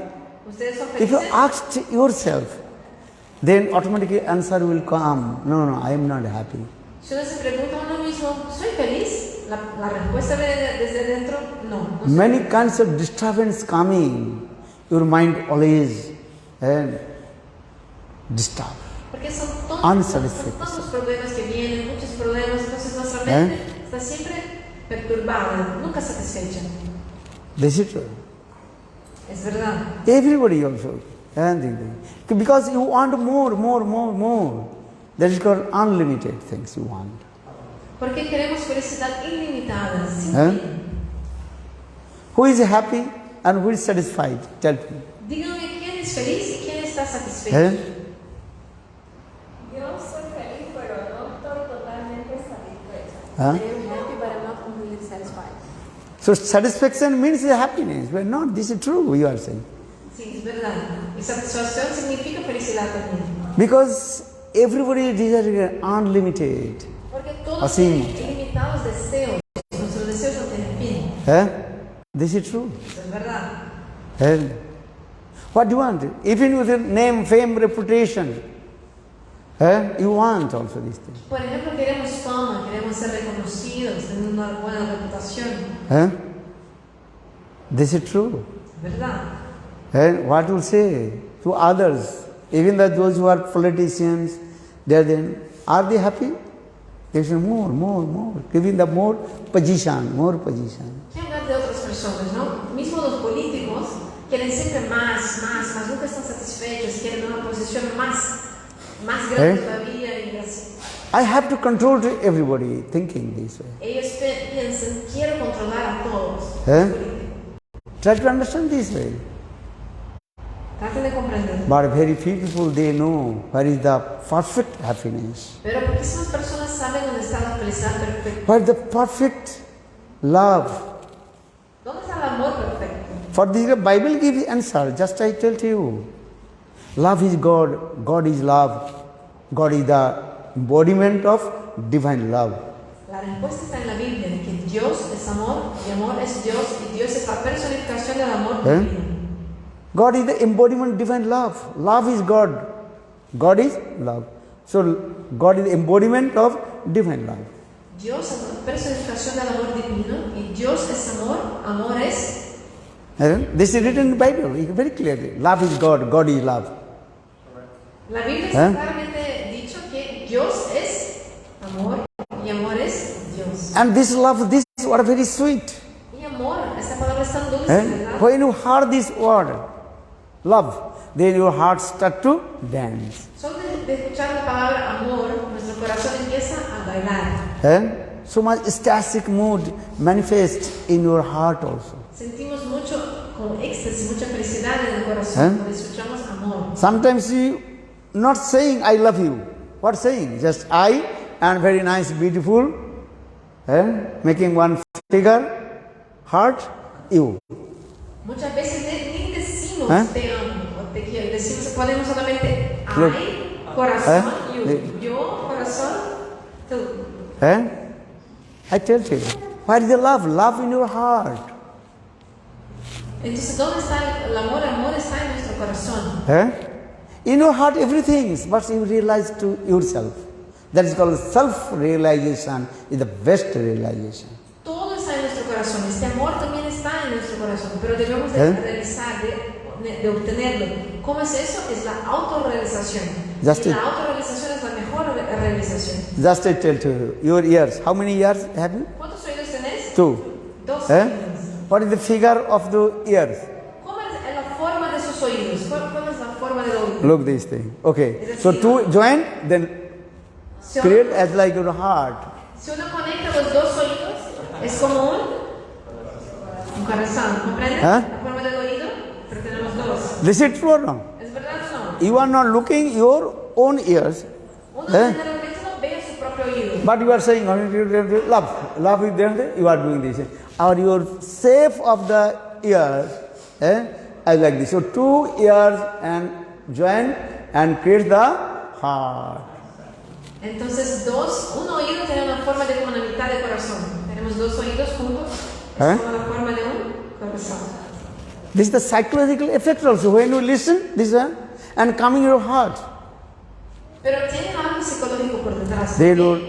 ¿Ustedes son If you felices? ask yourself, then automatically answer will come. No, I am not happy. Si uno se pregunta a uno mismo, ¿soy feliz? La respuesta desde dentro, no. Many kinds of disturbance coming, your mind always disturbed. Porque son todos los problemas que vienen, muchos problemas, entonces nuestra mente está siempre perturbada, nunca satisfecha. This is true. Es verdad. Everybody also. Because you want more. That is called unlimited things you want. Porque queremos felicidad ilimitada, sin fin. Who is happy and who is satisfied? Tell me. Díganme quién es feliz y quién está satisfecho. Yo soy feliz, pero no estoy totalmente satisfecha. Huh? I am happy, but I'm not completely satisfied. So satisfaction means happiness. But not, this is true, you are saying. Sí, es verdad. Y satisfacción significa felicidad también. Because everybody desires unlimited. Porque todos tienen ilimitados deseos. Nuestros deseos no tienen fin. This is true. Eso es verdad. What do you want? Even with your name, fame, reputation, you want also these things. Por ejemplo, queremos fama, queremos ser reconocidos, tener una buena reputación. This is true. Es verdad. What will say to others? Even those who are politicians, are they happy? They say more, giving the more position. ¿Qué hablar de otras personas, no? Mismo los políticos quieren siempre más, nunca están satisfechos, quieren una posición más grande todavía y así. I have to control to everybody thinking this way. Ellos piensan, quiero controlar a todos. Try to understand this way. Traten de comprender. But very few people, they know where is the perfect happiness. Pero poquísimas personas saben dónde está la felicidad perfecta. Where is the perfect love? ¿Dónde está el amor perfecto? For this, the Bible gives answer. Just I tell to you. Love is God. God is love. God is the embodiment of divine love. La respuesta está en la Biblia, de que Dios es amor y amor es Dios y Dios es la personificación del amor divino. God is the embodiment of divine love. Love is God. God is love. So God is the embodiment of divine love. Dios es la personificación del amor divino y Dios es amor, amor es. This is written in the Bible very clearly. Love is God. God is love. La Biblia está claramente dicho que Dios es amor y amor es Dios. And this love, this word very sweet. Y amor, esta palabra es tan dulce, ¿verdad? When you hear this word, love, then your heart start to dance. Solo de escuchar la palabra amor, nuestro corazón empieza a bailar. So much ecstatic mood manifests in your heart also. Sentimos mucho como éxtasis, mucha felicidad en el corazón cuando escuchamos amor. Sometimes you not saying I love you. What saying? Just I and very nice, beautiful, making one figure, heart, you. Muchas veces ni decimos te amo o te quiero, decimos, ponemos solamente I, corazón, yo, corazón, tú. I tell you, where is the love? Love in your heart. Entonces, ¿dónde está el amor? El amor está en nuestro corazón. In your heart, everything, but you realize to yourself. That is called self-realization, is the best realization. Todo está en nuestro corazón. Este amor también está en nuestro corazón, pero debemos de realizar, de obtenerlo. ¿Cómo es eso? Es la autorrealización. Y la autorrealización es la mejor realización. Just I tell to you, your ears. How many ears have you? ¿Cuántos oídos tenés? 2. 2 oídos. What is the figure of the ears? ¿Cómo es la forma de sus oídos? ¿Cuál es la forma del oído? Look this thing. Okay. So 2 join, then create as like your heart. Si uno conecta los dos oídos, es como un corazón. ¿Comprende? La forma del oído, pero tenemos dos. This is true or no? ¿Es verdad o no? You are not looking your own ears. Uno generalmente no ve su propio oído. But you are saying, love is there, you are doing this. Or your shape of the ears, as like this. So 2 ears and join and create the heart. Entonces un oído tiene una forma de como una mitad de corazón. Tenemos 2 oídos juntos, es como la forma de un corazón. This is the psychological effect also. When you listen, this and coming your heart. Pero tiene algo psicológico por detrás. They will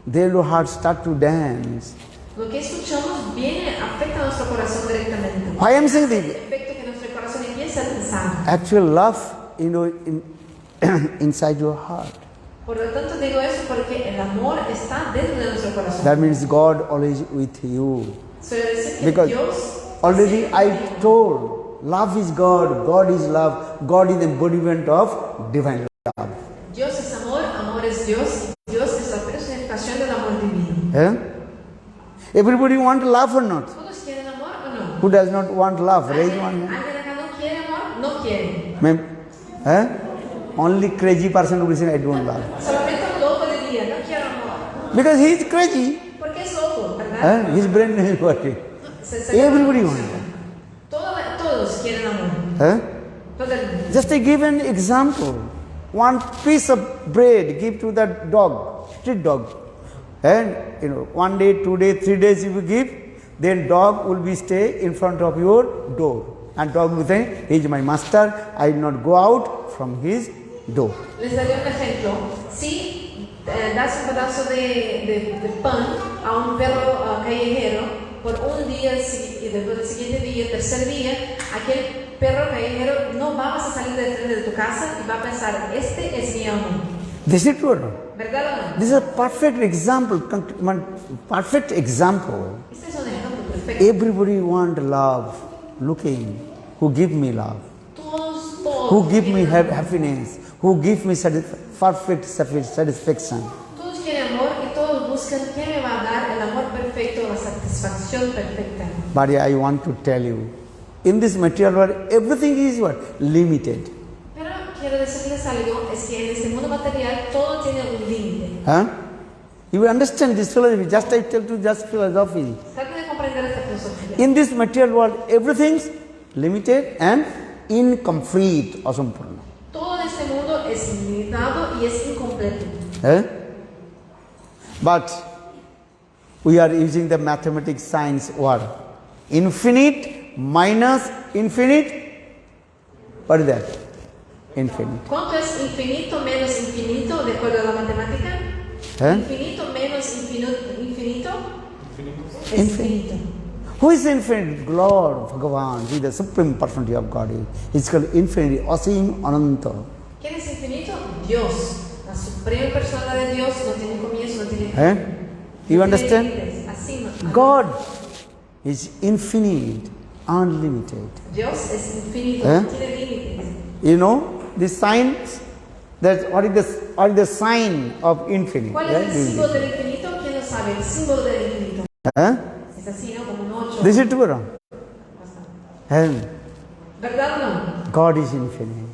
their heart start to dance. Lo que escuchamos viene, afecta a nuestro corazón directamente. Why I am saying this? Efecto que nuestro corazón empieza a pensar. Actual love, inside your heart. Por lo tanto digo eso porque el amor está dentro de nuestro corazón. That means God always with you. Suele decir que Because Dios already I told, love is God, God is love, God is the embodiment of divine love. Dios es amor, amor es Dios, Dios es la personificación del amor divino. Eh? Everybody want love or not? ¿Todos quieren amor o no? Who does not want love? Raise one hand. ¿Alguien acá no quiere amor? No quiere. Eh? Only crazy person will say, I don't love. Solamente un loco diría, no quiero amor. Because he is crazy. Porque es loco, ¿verdad? His brain is working. Se Everybody wants. Todos quieren amor. Eh? Todo el mundo. Just to give an example. One piece of bread give to that dog, street dog. And 1 day, 2 days, 3 days if you give, then dog will be stay in front of your door. And dog will say, he is my master, I will not go out from his door. Les daré un ejemplo. Si das un pedazo de pan a un perro callejero por un día y después del siguiente día, el tercer día, aquel perro callejero no va a salir de frente de tu casa y va a pensar, este es mi amo. This is true. ¿Verdad o no? This is a perfect example. Perfect example. Este es un ejemplo perfecto. Everybody want love. Looking, who give me love, Todos who give me quieren amor. happiness, who give me perfect satisfaction. Todos quieren amor y todos buscan quién me va a dar el amor perfecto, la satisfacción perfecta. But I want to tell you, in this material world, everything is what? Limited. Pero quiero decirles algo, es que en este mundo material todo tiene un límite. Huh? You will understand this philosophy, just I tell you just philosophy. Trate de comprender esta filosofía. In this material world, everything's limited and incomplete. Asampurna. Todo en este mundo es limitado y es incompleto. Eh? But we are using the mathematics science word. Infinite minus infinite. What is that? Infinite. ¿Cuánto es infinito menos infinito de acuerdo a la matemática? Infinito menos infinito es infinito. Who is infinite? Lord Bhagavan, he is the supreme personality of God. He is called infinity, Asim Ananta. ¿Quién es infinito? Dios. La suprema persona de Dios no tiene comienzo, no tiene fin. You understand? Así no. God is infinite, unlimited. Dios es infinito, no tiene límites. You know the signs. That what is the sign of infinite? ¿Cuál es el símbolo del infinito? ¿Quién lo sabe? El símbolo del infinito. Es así, ¿no? Como un 8. This is true or wrong? ¿Verdad o no? God is infinite.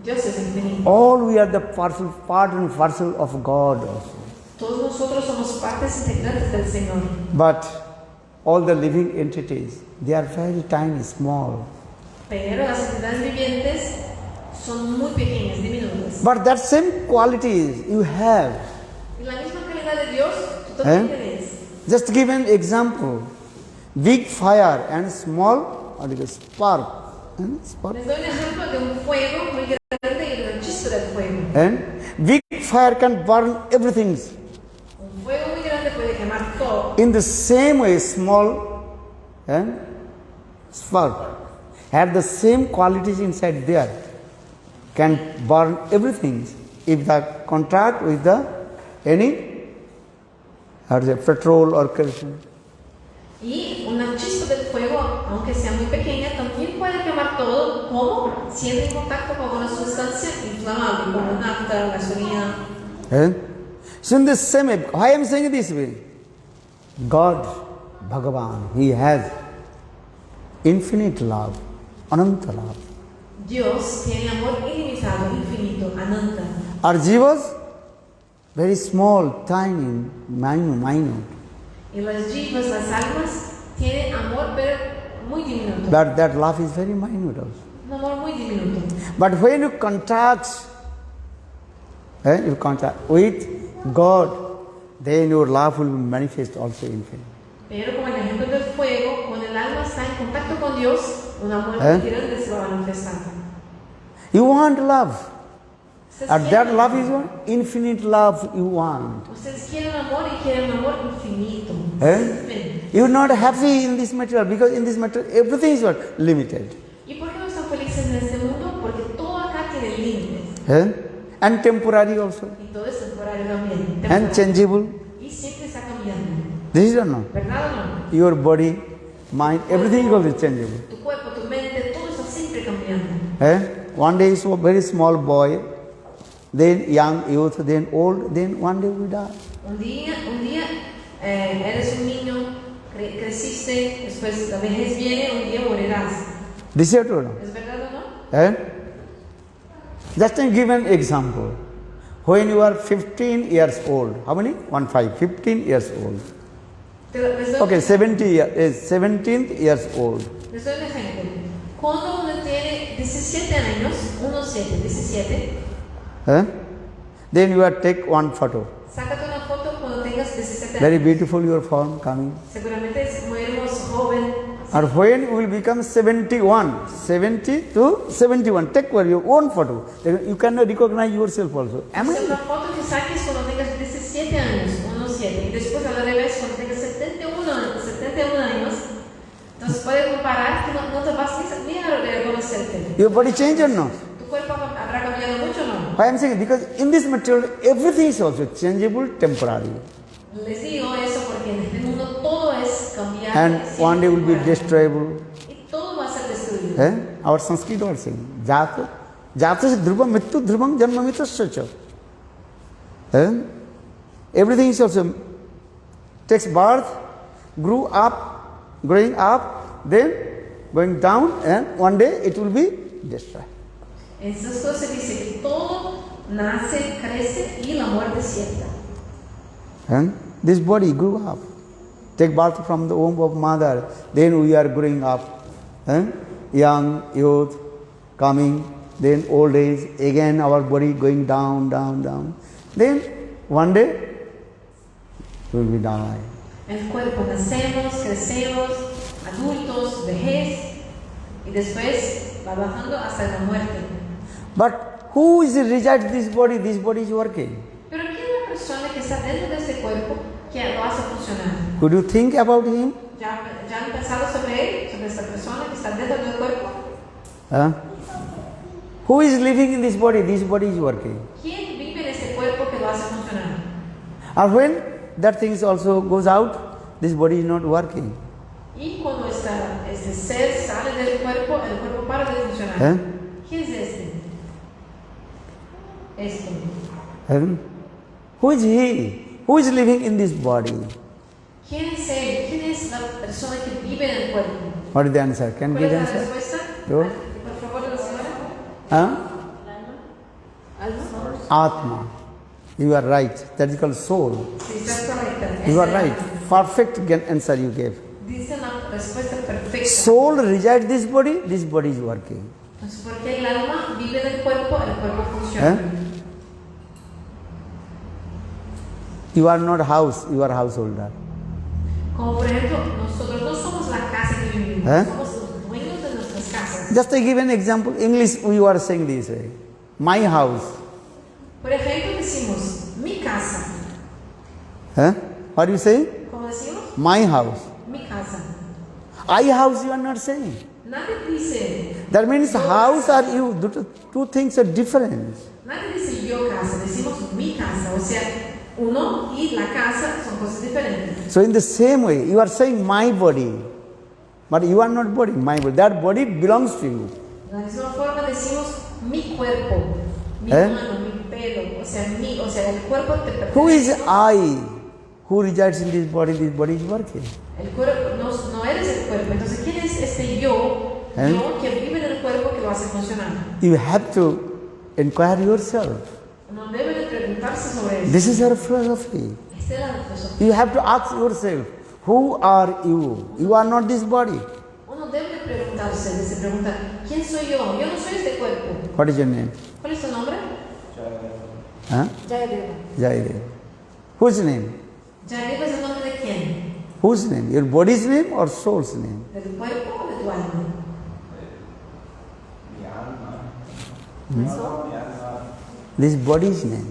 Dios es infinito. All we are the part and parcel of God also. Todos nosotros somos partes integrantes del Señor. But all the living entities, they are very tiny, small. Pero las entidades vivientes son muy pequeñas, diminutas. But that same qualities you have. Y la misma calidad de Dios, tú también tienes. Just to give an example, big fire and small spark. Spark. Les doy un ejemplo de un fuego muy grande y de una chispa del fuego. And big fire can burn everything. Un fuego muy grande puede quemar todo. In the same way, small spark have the same qualities inside there. Can burn everything if the contact with the petrol or kerosene. Y una chispa del fuego, aunque sea muy pequeña, también puede quemar todo, como si entra en contacto con una sustancia inflamable, como nafta, gasolina. So in the same way, why I am saying this way? God, Bhagavan, He has infinite love, Ananta love. Dios tiene amor ilimitado, infinito, ananta. Our jivas, very small, tiny, minute. Y las jivas, las almas, tienen amor pero muy diminuto. But that love is very minute also. Un amor muy diminuto. But when you contact with God, then your love will manifest also infinite. Pero como el ejemplo del fuego, cuando el alma está en contacto con Dios, un amor muy grande se va a manifestar. You want love. And that love is what? Infinite love you want. Ustedes quieren amor y quieren un amor infinito. Eh? You're not happy in this material because in this material everything is what? Limited. ¿Y por qué no están felices en este mundo? Porque todo acá tiene límites. Eh? And temporary also. Y todo es temporario también. And changeable. Y siempre está cambiando. This is or no? ¿Verdad o no? Your body, mind, everything is also changeable. Tu cuerpo, tu mente, todo está siempre cambiando. Eh? One day is a very small boy, then young youth, then old, then one day we die. Un día eres un niño, creciste, después la vejez viene, un día morirás. This is true or no? ¿Es verdad o no? Eh? Just to give an example. When you are 15 years old, how many? 15 years old. Okay, 17 years old. Les doy un ejemplo. Cuando uno tiene 17 años, 17, Then you are take one photo. sácate una foto cuando tengas 17 Very años. beautiful your form coming. Seguramente es muy hermoso, joven. Or when you will become 71, 70 to 71, take your own photo. You cannot recognize yourself also. Am Es una I? foto que saques cuando tengas 17 años, 17, y después a la revés cuando tengas 71 años. Entonces puedes comparar que no te vas ni a reconocerte. Your body change or no? Tu cuerpo habrá cambiado mucho o no. Why I am saying? Because in this material, everything is also changeable, temporary. Les digo eso porque en este mundo todo es cambiante. And one day will be destroyable. Y todo va a ser destruido. Our Sanskrit was saying, Jata Dhruvam Mittu Dhrubam Janma Mitasya. Everything is also takes birth, growing up, then going down, and one day it will be destroyed. Entonces se dice que todo nace, crece y la muerte es cierta. And this body grew up. Take birth from the womb of mother, then we are growing up. Young, youth, coming, then old age, again our body going down, down, down. Then one day we will die. El cuerpo nacemos, crecemos, adultos, vejez y después va bajando hasta la muerte. But who is resides this body? This body is working. Pero ¿quién es la persona que está dentro de ese cuerpo que lo hace funcionar? Could you think about him? ¿Ya han pensado sobre él, sobre esta persona que está dentro del cuerpo? Who is living in this body? This body is working. ¿Quién vive en ese cuerpo que lo hace funcionar? And when that thing also goes out, this body is not working. Y cuando este ser sale del cuerpo, el cuerpo para de funcionar. ¿Quién es este? Who is he? Who is living in this body? ¿Quién es él? ¿Quién es la persona que vive en el cuerpo? What is the answer? Can ¿Cuál give es la answer? respuesta? Yo? Por favor, la señora. ¿Alma? Atma. You are right. That is called soul. Sí, estás correcta. You are right. Perfect answer you gave. Dice la respuesta perfecta. Soul resides this body is working. Entonces, porque el alma vive en el cuerpo funciona. You are not house, you are householder. Como por ejemplo, nosotros no somos la casa que vivimos, somos los dueños de nuestras casas. Just to give an example, English we are saying this way. My house. Por ejemplo, decimos mi casa. What do you say? ¿Cómo decimos? My house. Mi casa. I house you are not saying. Nadie dice. That means house or you, two things are different. Nadie dice yo casa, decimos mi casa. O sea, uno y la casa son cosas diferentes. So in the same way, you are saying my body. But you are not body, my body. That body belongs to you. De la misma forma decimos mi cuerpo, mi mano, mi pelo. O sea, el cuerpo te pertenece. Who is I? Who resides in this body? This body is working. El cuerpo, no eres el cuerpo. Entonces, ¿quién es este yo? Yo que vive en el cuerpo que lo hace funcionar. You have to inquire yourself. Uno debe de preguntarse sobre eso. This is our philosophy. Esta es la filosofía. You have to ask yourself, who are you? You are not this body. Uno debe de preguntarse, se pregunta, ¿quién soy yo? Yo no soy este cuerpo. What is your name? ¿Cuál es tu nombre? Jayadeva. Jayadeva. Whose name? Jayadeva es el nombre de quién? Whose name? Your body's name or soul's name? ¿De tu cuerpo o de tu alma? This body's name.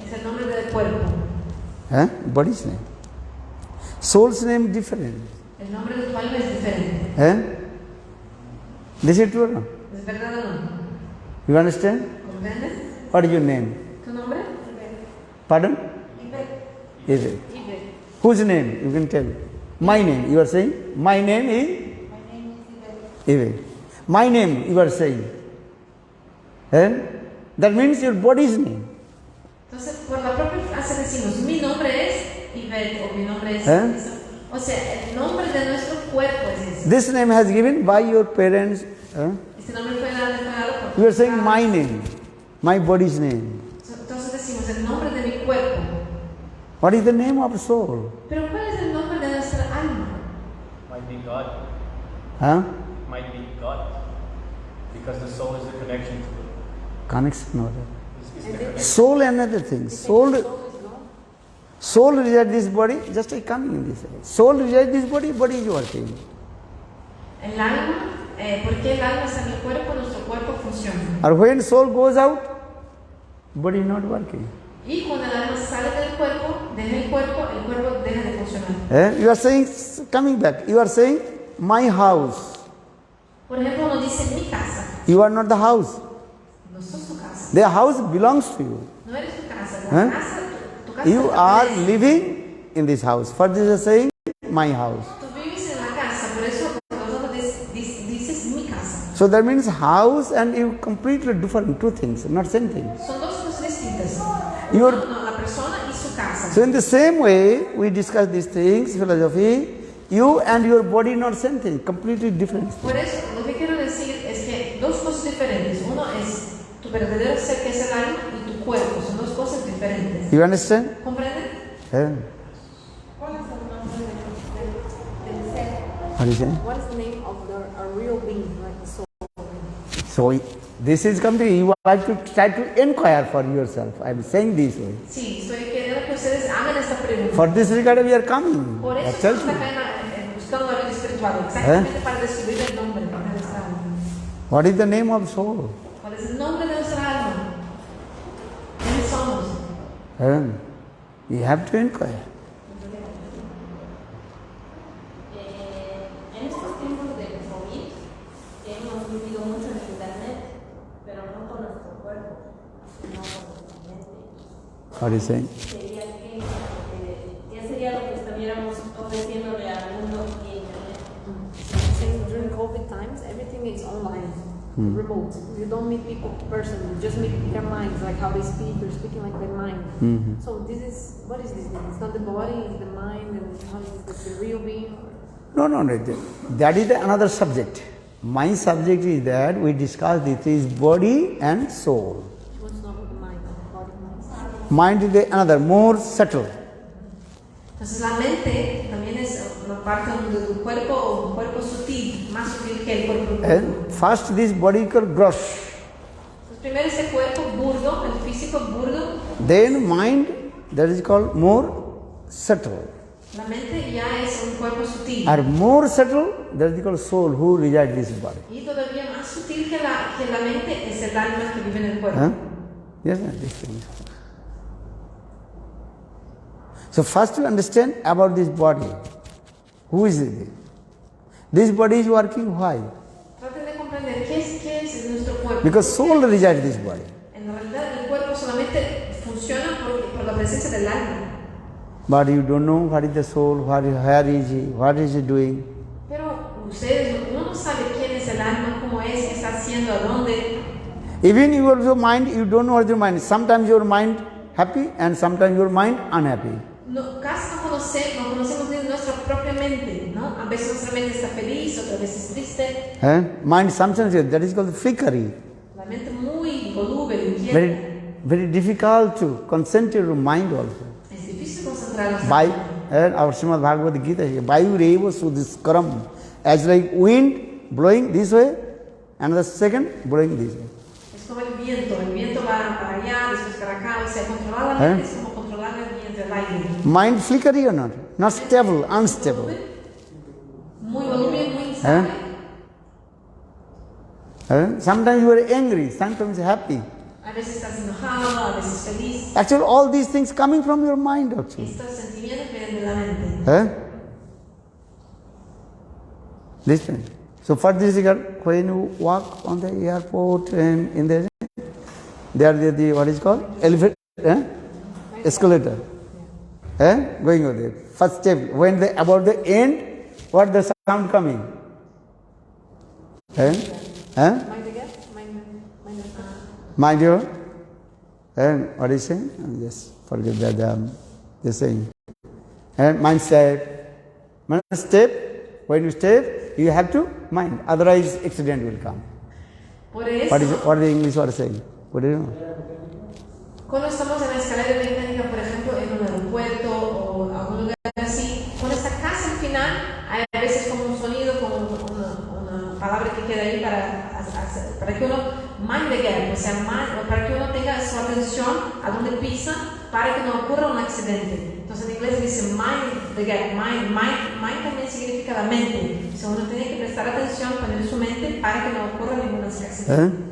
Es el nombre del cuerpo. Body's name. Soul's name different. El nombre de tu alma es diferente. This is true or no? ¿Es verdad o no? You understand? ¿Comprendes? What is your name? ¿Tu nombre? Pardon? Ibe. Whose name? You can tell. My name, you are saying? My name is? Ibe. My name, you are saying. That means your body's name. Entonces, por la propia frase decimos, mi nombre es Ivette o mi nombre es eso. O sea, el nombre de nuestro cuerpo es ese. This name has given by your parents. Este nombre fue dado por You are saying my name, my body's name. Entonces decimos el nombre de mi cuerpo. What is the name of soul? Pero ¿cuál es el nombre de nuestra alma? Might be God. Might be God. Because the soul is the connection to the Connection or is the connection. soul, another thing. Soul resides this body, just like coming in this way. Soul resides this body, body is working. El alma, porque el alma está en el cuerpo, nuestro cuerpo funciona. Or when soul goes out, body is not working. Y cuando el alma sale del cuerpo, deja el cuerpo deja de funcionar. You are saying, coming back, you are saying, my house. Por ejemplo, uno dice mi casa. You are not the house. No sos tu casa. The house belongs to you. No eres tu casa. La casa, tu casa You te are pertenece. living in this house. For this you are saying, my house. Tú vives en la casa, por eso nosotros dices mi casa. So that means house and you completely different, two things, not same thing. Son dos cosas distintas. Your- No, la persona y su casa. So in the same way, we discuss these things, philosophy, you and your body not same thing, completely different. Por eso, lo que quiero decir es que dos cosas diferentes. Uno es tu verdadero ser, que es el alma, y tu cuerpo. Son dos cosas diferentes. You understand? ¿Comprenden? Yeah. ¿Cuál es el nombre del ser? What is it? What is the name of a real being, like the soul? So this is something you have to try to inquire for yourself. I am saying this way. Sí, estoy queriendo que ustedes hagan esta pregunta. For this regard we are coming. Por I eso tell estamos you. acá buscando la vida espiritual, exactamente para descubrir el nombre de nuestra alma. What is the name of soul? ¿Cuál es el nombre de nuestra alma? ¿Quiénes somos? You have to inquire. En estos tiempos de COVID hemos vivido mucho en internet, pero no con nuestro cuerpo, sino con nuestra mente. What are you saying? Sería ¿qué sería lo que estuviéramos ofreciéndole al mundo y internet? Saying during COVID times, everything is online, remote. You don't meet people in person, you just meet their minds, like how they speak, they're speaking like their mind. So this is, what is this thing? It's not the body, it's the mind, and how is the real being? No. That is another subject. My subject is that we discuss this is body and soul. What's not with the mind, body, mind? Mind is another, more subtle. Entonces la mente también es una parte de tu cuerpo o un cuerpo sutil, más sutil que el cuerpo. And first this body called gross. Entonces, primero ese cuerpo burdo, el físico burdo, Then mind, that is called more subtle. la mente ya es un cuerpo sutil. Or more subtle, that is called soul who resides in this body. Y todavía más sutil que la mente es el alma que vive en el cuerpo. Yes, these things. So first you understand about this body. Who is it? This body is working why? Traten de comprender qué es nuestro cuerpo. Because soul resides in this body. En realidad el cuerpo solamente funciona por la presencia del alma. But you don't know what is the soul, where is he, what is he doing. Pero uno no sabe quién es el alma, cómo es, qué está haciendo, a dónde. Even your mind, you don't know what your mind is. Sometimes your mind happy and sometimes your mind unhappy. No, casi no conocemos ni nuestra propia mente, ¿no? A veces nuestra mente está feliz, otras veces triste. Mind sometimes, that is called flickery. La mente muy voluble, inquieta. Very difficult to concentrate your mind also. Es difícil concentrarnos. By our Srimad Bhagavad Gita, Vayu Reva Sudhiskaram, as like wind blowing this way, and the second blowing this way. Es como el viento va para allá, después para acá, o sea, controlar la mente es como controlar el viento, el aire. Mind flickery or not? Not stable, unstable. Muy voluble, muy instable. Sometimes you are angry, sometimes happy. A veces estás enojado, a veces feliz. Actually, all these things coming from your mind actually. Estos sentimientos vienen de la mente. Listen. So for this regard, when you walk on the airport and in the there the what is called elevator, escalator, going over there. First step when they about the end, what the sound coming? Mind your and what is saying? Just forget that they're saying. And mind step. When you step, you have to mind. Otherwise, accident will come. What the English are saying? What do you know? Cuando estamos en la escalera mecánica, por ejemplo, en un aeropuerto o algún lugar así, cuando está casi al final, hay a veces como un sonido, como una palabra que queda ahí para que uno mind the gap, o sea, para que uno tenga su atención a donde pisa para que no ocurra un accidente. Entonces en inglés dice mind the gap, mind también significa la mente. O sea, uno tiene que prestar atención, poner su mente para que no ocurra ningún accidente.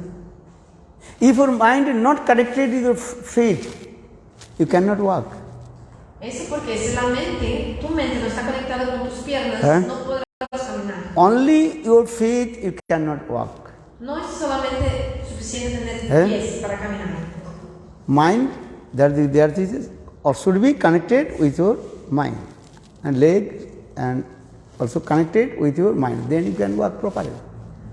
If your mind is not connected with your feet, you cannot walk. Eso porque si la mente, tu mente no está conectada con tus piernas, no podrás caminar. Only your feet you cannot walk. No es solamente suficiente tener pies para caminar. Mind, there is or should be connected with your mind, and legs and also connected with your mind. Then you can walk properly.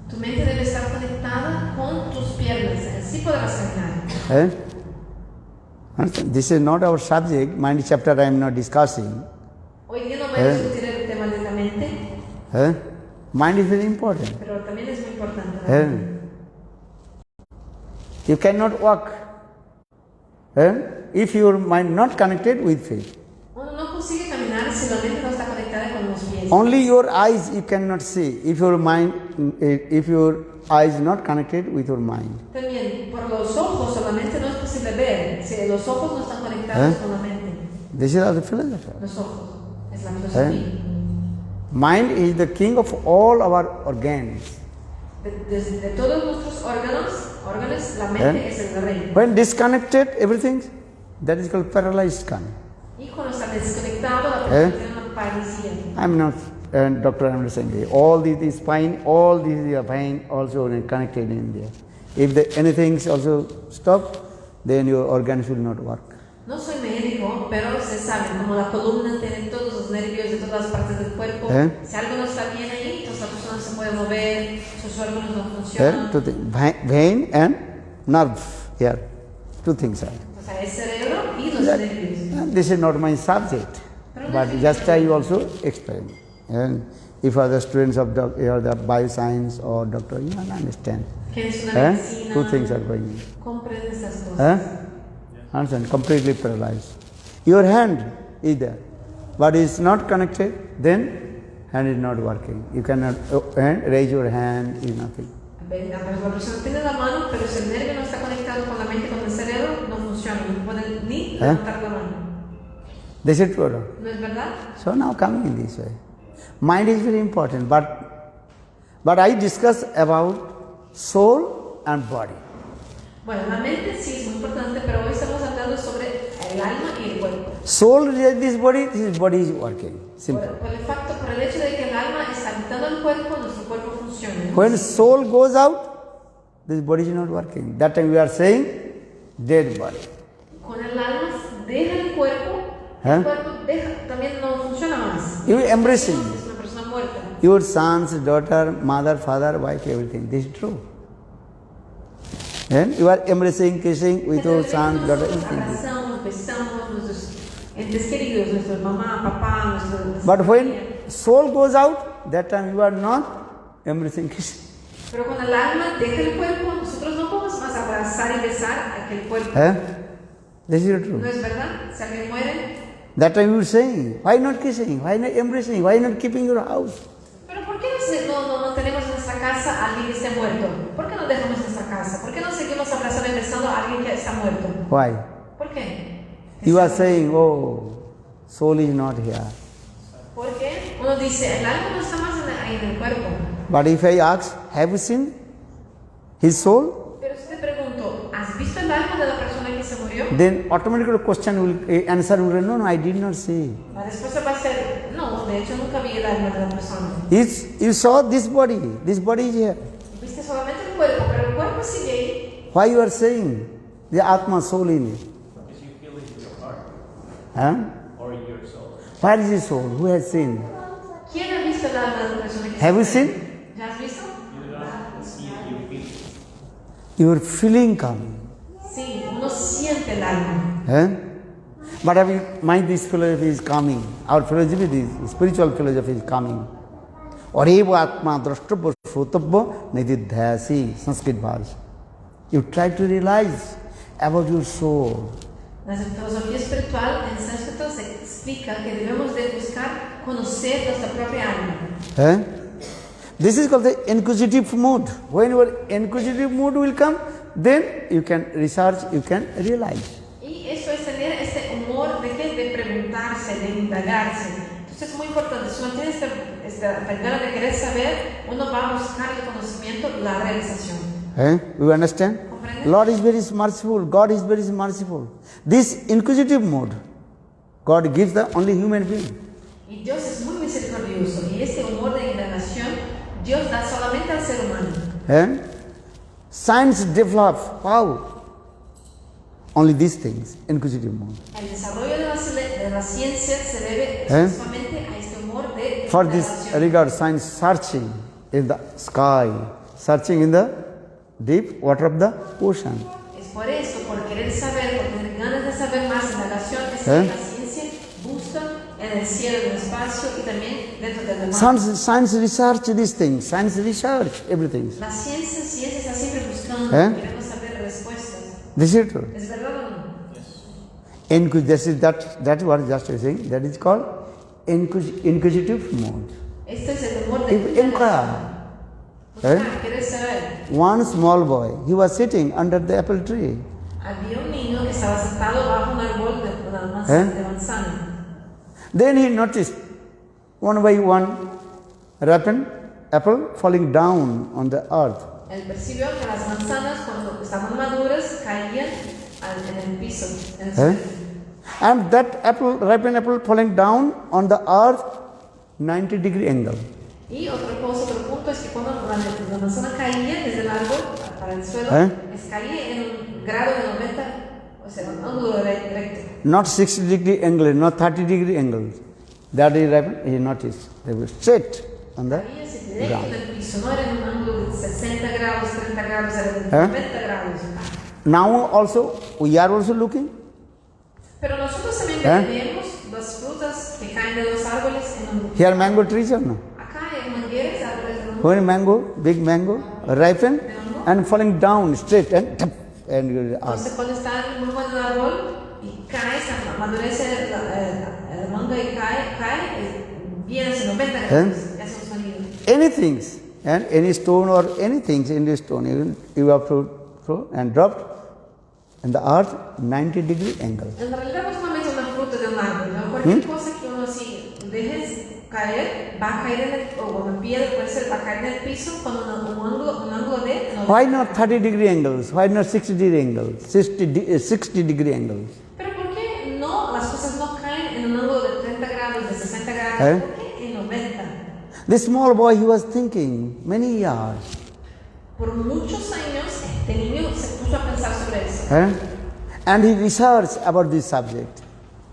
Tu mente debe estar conectada con tus piernas, así podrás caminar. This is not our subject. Mind chapter I am not discussing. Hoy día no voy a discutir el tema de la mente. Mind is very important. Pero también es muy importante. You cannot walk if your mind not connected with feet. Uno no consigue caminar si la mente no está conectada con los pies. Only your eyes you cannot see if your eyes not connected with your mind. También por los ojos solamente no es posible ver si los ojos no están conectados con la mente. This is the philosophy. Los ojos es la filosofía. Mind is the king of all our organs. De todos nuestros órganos, la mente es el rey. When disconnected, everything that is called paralyzed kind. Y cuando está desconectado, la persona tiene una paralisia. I'm not doctor. I'm saying all these spine, all these pain also connected in there. If anything also stop, then your organs will not work. No soy médico, pero se sabe, como la columna tiene todos los nervios de todas las partes del cuerpo, si algo no está bien ahí, entonces la persona no se puede mover, sus órganos no funcionan. Vein and nerve here, two things are. O sea, el cerebro y los nervios. This is not my subject, but just I also explain. And if other students of the bioscience or doctor, you can understand. Two things are going on. Comprende estas cosas. Understand? Completely paralyzed. Your hand is there, but it's not connected, then hand is not working. You cannot raise your hand, is nothing. La persona tiene la mano, pero si el nervio no está conectado con la mente, con el cerebro, no funciona, no puede ni levantar la mano. This is true. ¿No es verdad? So now coming in this way. Mind is very important, but I discuss about soul and body. Bueno, la mente sí es muy importante, pero hoy estamos hablando sobre el alma y el cuerpo. Soul is this body is working. Simple. Por el hecho de que el alma está habitando el cuerpo, nuestro cuerpo funciona. When soul goes out, this body is not working. That time we are saying dead body. Cuando el alma deja el cuerpo también no funciona más. You embracing. Es una persona muerta. Your sons, daughter, mother, father, wife, everything. This is true. And you are embracing, kissing with your sons, daughter, everything. But when soul goes out, that time you are not embracing, kissing. Pero cuando el alma deja el cuerpo, nosotros no podemos más abrazar y besar aquel cuerpo. This is true. ¿No es verdad? Si alguien muere. That time you are saying, why not kissing? Why not embracing? Why not keeping your house? Pero ¿por qué no tenemos en nuestra casa a alguien que esté muerto? ¿Por qué no dejamos nuestra casa? ¿Por qué no seguimos abrazando y besando a alguien que está muerto? Why? ¿Por qué? You are saying, oh, soul is not here. ¿Por qué? Uno dice, el alma no está más ahí en el cuerpo. But if I ask, have you seen his soul? Pero si te pregunto, ¿has ¿Has visto el alma de la persona que se murió? Then automatically question will answer will no, I did not see. La respuesta va a ser, no, de hecho nunca vi el alma de la persona. You saw this body is here. Viste solamente el cuerpo, pero el cuerpo sigue ahí. Why you are saying the Atma soul in it? Because you feel it in your heart Huh? or in your soul. Where is the soul? Who has seen? ¿Quién ha visto el alma de la persona que se Have you murió? seen? ¿Ya has visto? You do not see it, you feel it. Your feeling coming. Sí, uno siente el alma. Eh? But I mean, this philosophy is coming. Our philosophy is spiritual philosophy is coming. Arevo atma drashtavya shrotavya nididhyasi. Sanskrit verse. You try to realize about your soul. La filosofía espiritual en sánscrito se explica que debemos de buscar conocer nuestra propia alma. Eh? This is called the inquisitive mood. When your inquisitive mood will come, then you can research, you can realize. Y eso es tener este humor de preguntarse, de indagarse. Entonces es muy importante. Si uno tiene esta gana de querer saber, uno va a buscar el conocimiento, la realización. You understand? ¿Comprende? Lord is very merciful. God is very merciful. This inquisitive mood, God gives the only human being. Y Dios es muy misericordioso. Y este humor de indagación, Dios da solamente al ser humano. Science develops how? Only these things, inquisitive mood. El desarrollo de la ciencia se debe exclusivamente a este humor de For this indagación. regard, science searching in the sky, searching in the deep water of the ocean. Es por eso, por querer saber, por tener ganas de saber más, indagación, es que la ciencia busca en el cielo, en el espacio y también dentro del mar. Science research these things, science research everything. La ciencia está siempre buscando, queremos saber respuestas. This is true. ¿Es verdad o no? That was just saying, that is called inquisitive mode. Este es el humor de Inquire. querer saber. One small boy, he was sitting under the apple tree. Había un niño que estaba sentado bajo un árbol de manzana. Then he noticed one by one ripened apple falling down on the earth. Él percibió que las manzanas cuando estaban maduras caían en el piso. En el suelo. And that ripened apple falling down on the earth, 90-degree angle. Y otro punto es que cuando la manzana caía desde el árbol para el suelo, caía en un grado de 90, o sea, un ángulo recto. Not 60-degree angle, not 30-degree angle. That is ripened, he noticed. They were straight on the ground. No era en un ángulo de 60 grados, 30 grados, era de 90 grados. Now also, we are also looking. Pero nosotros también vemos las frutas que caen de los árboles en un... Here mango trees or no? Acá hay mangueras, árboles de When mango, big mango, ripen and falling down straight and entonces cuando está muy buen árbol y cae, amadurece la manga y cae, viene a 90 grados, y hace un sonido. anything, and any stone or anything in the stone, you have to throw and dropped in the earth 90-degree angle. En realidad no solamente una fruta de un árbol, ¿no? Cualquier cosa que uno así dejes caer, va a caer en el, o una piedra puede ser, va a caer en el piso con un ángulo de... Why not 30-degree angles? Why not 60-degree angles? 60-degree angles? Pero ¿por qué no, las cosas no caen en un ángulo de 30 grados, de 60 grados? ¿Por qué en 90? This small boy, he was thinking many years. Por muchos años, este niño se puso a pensar sobre eso. And he researched about this subject.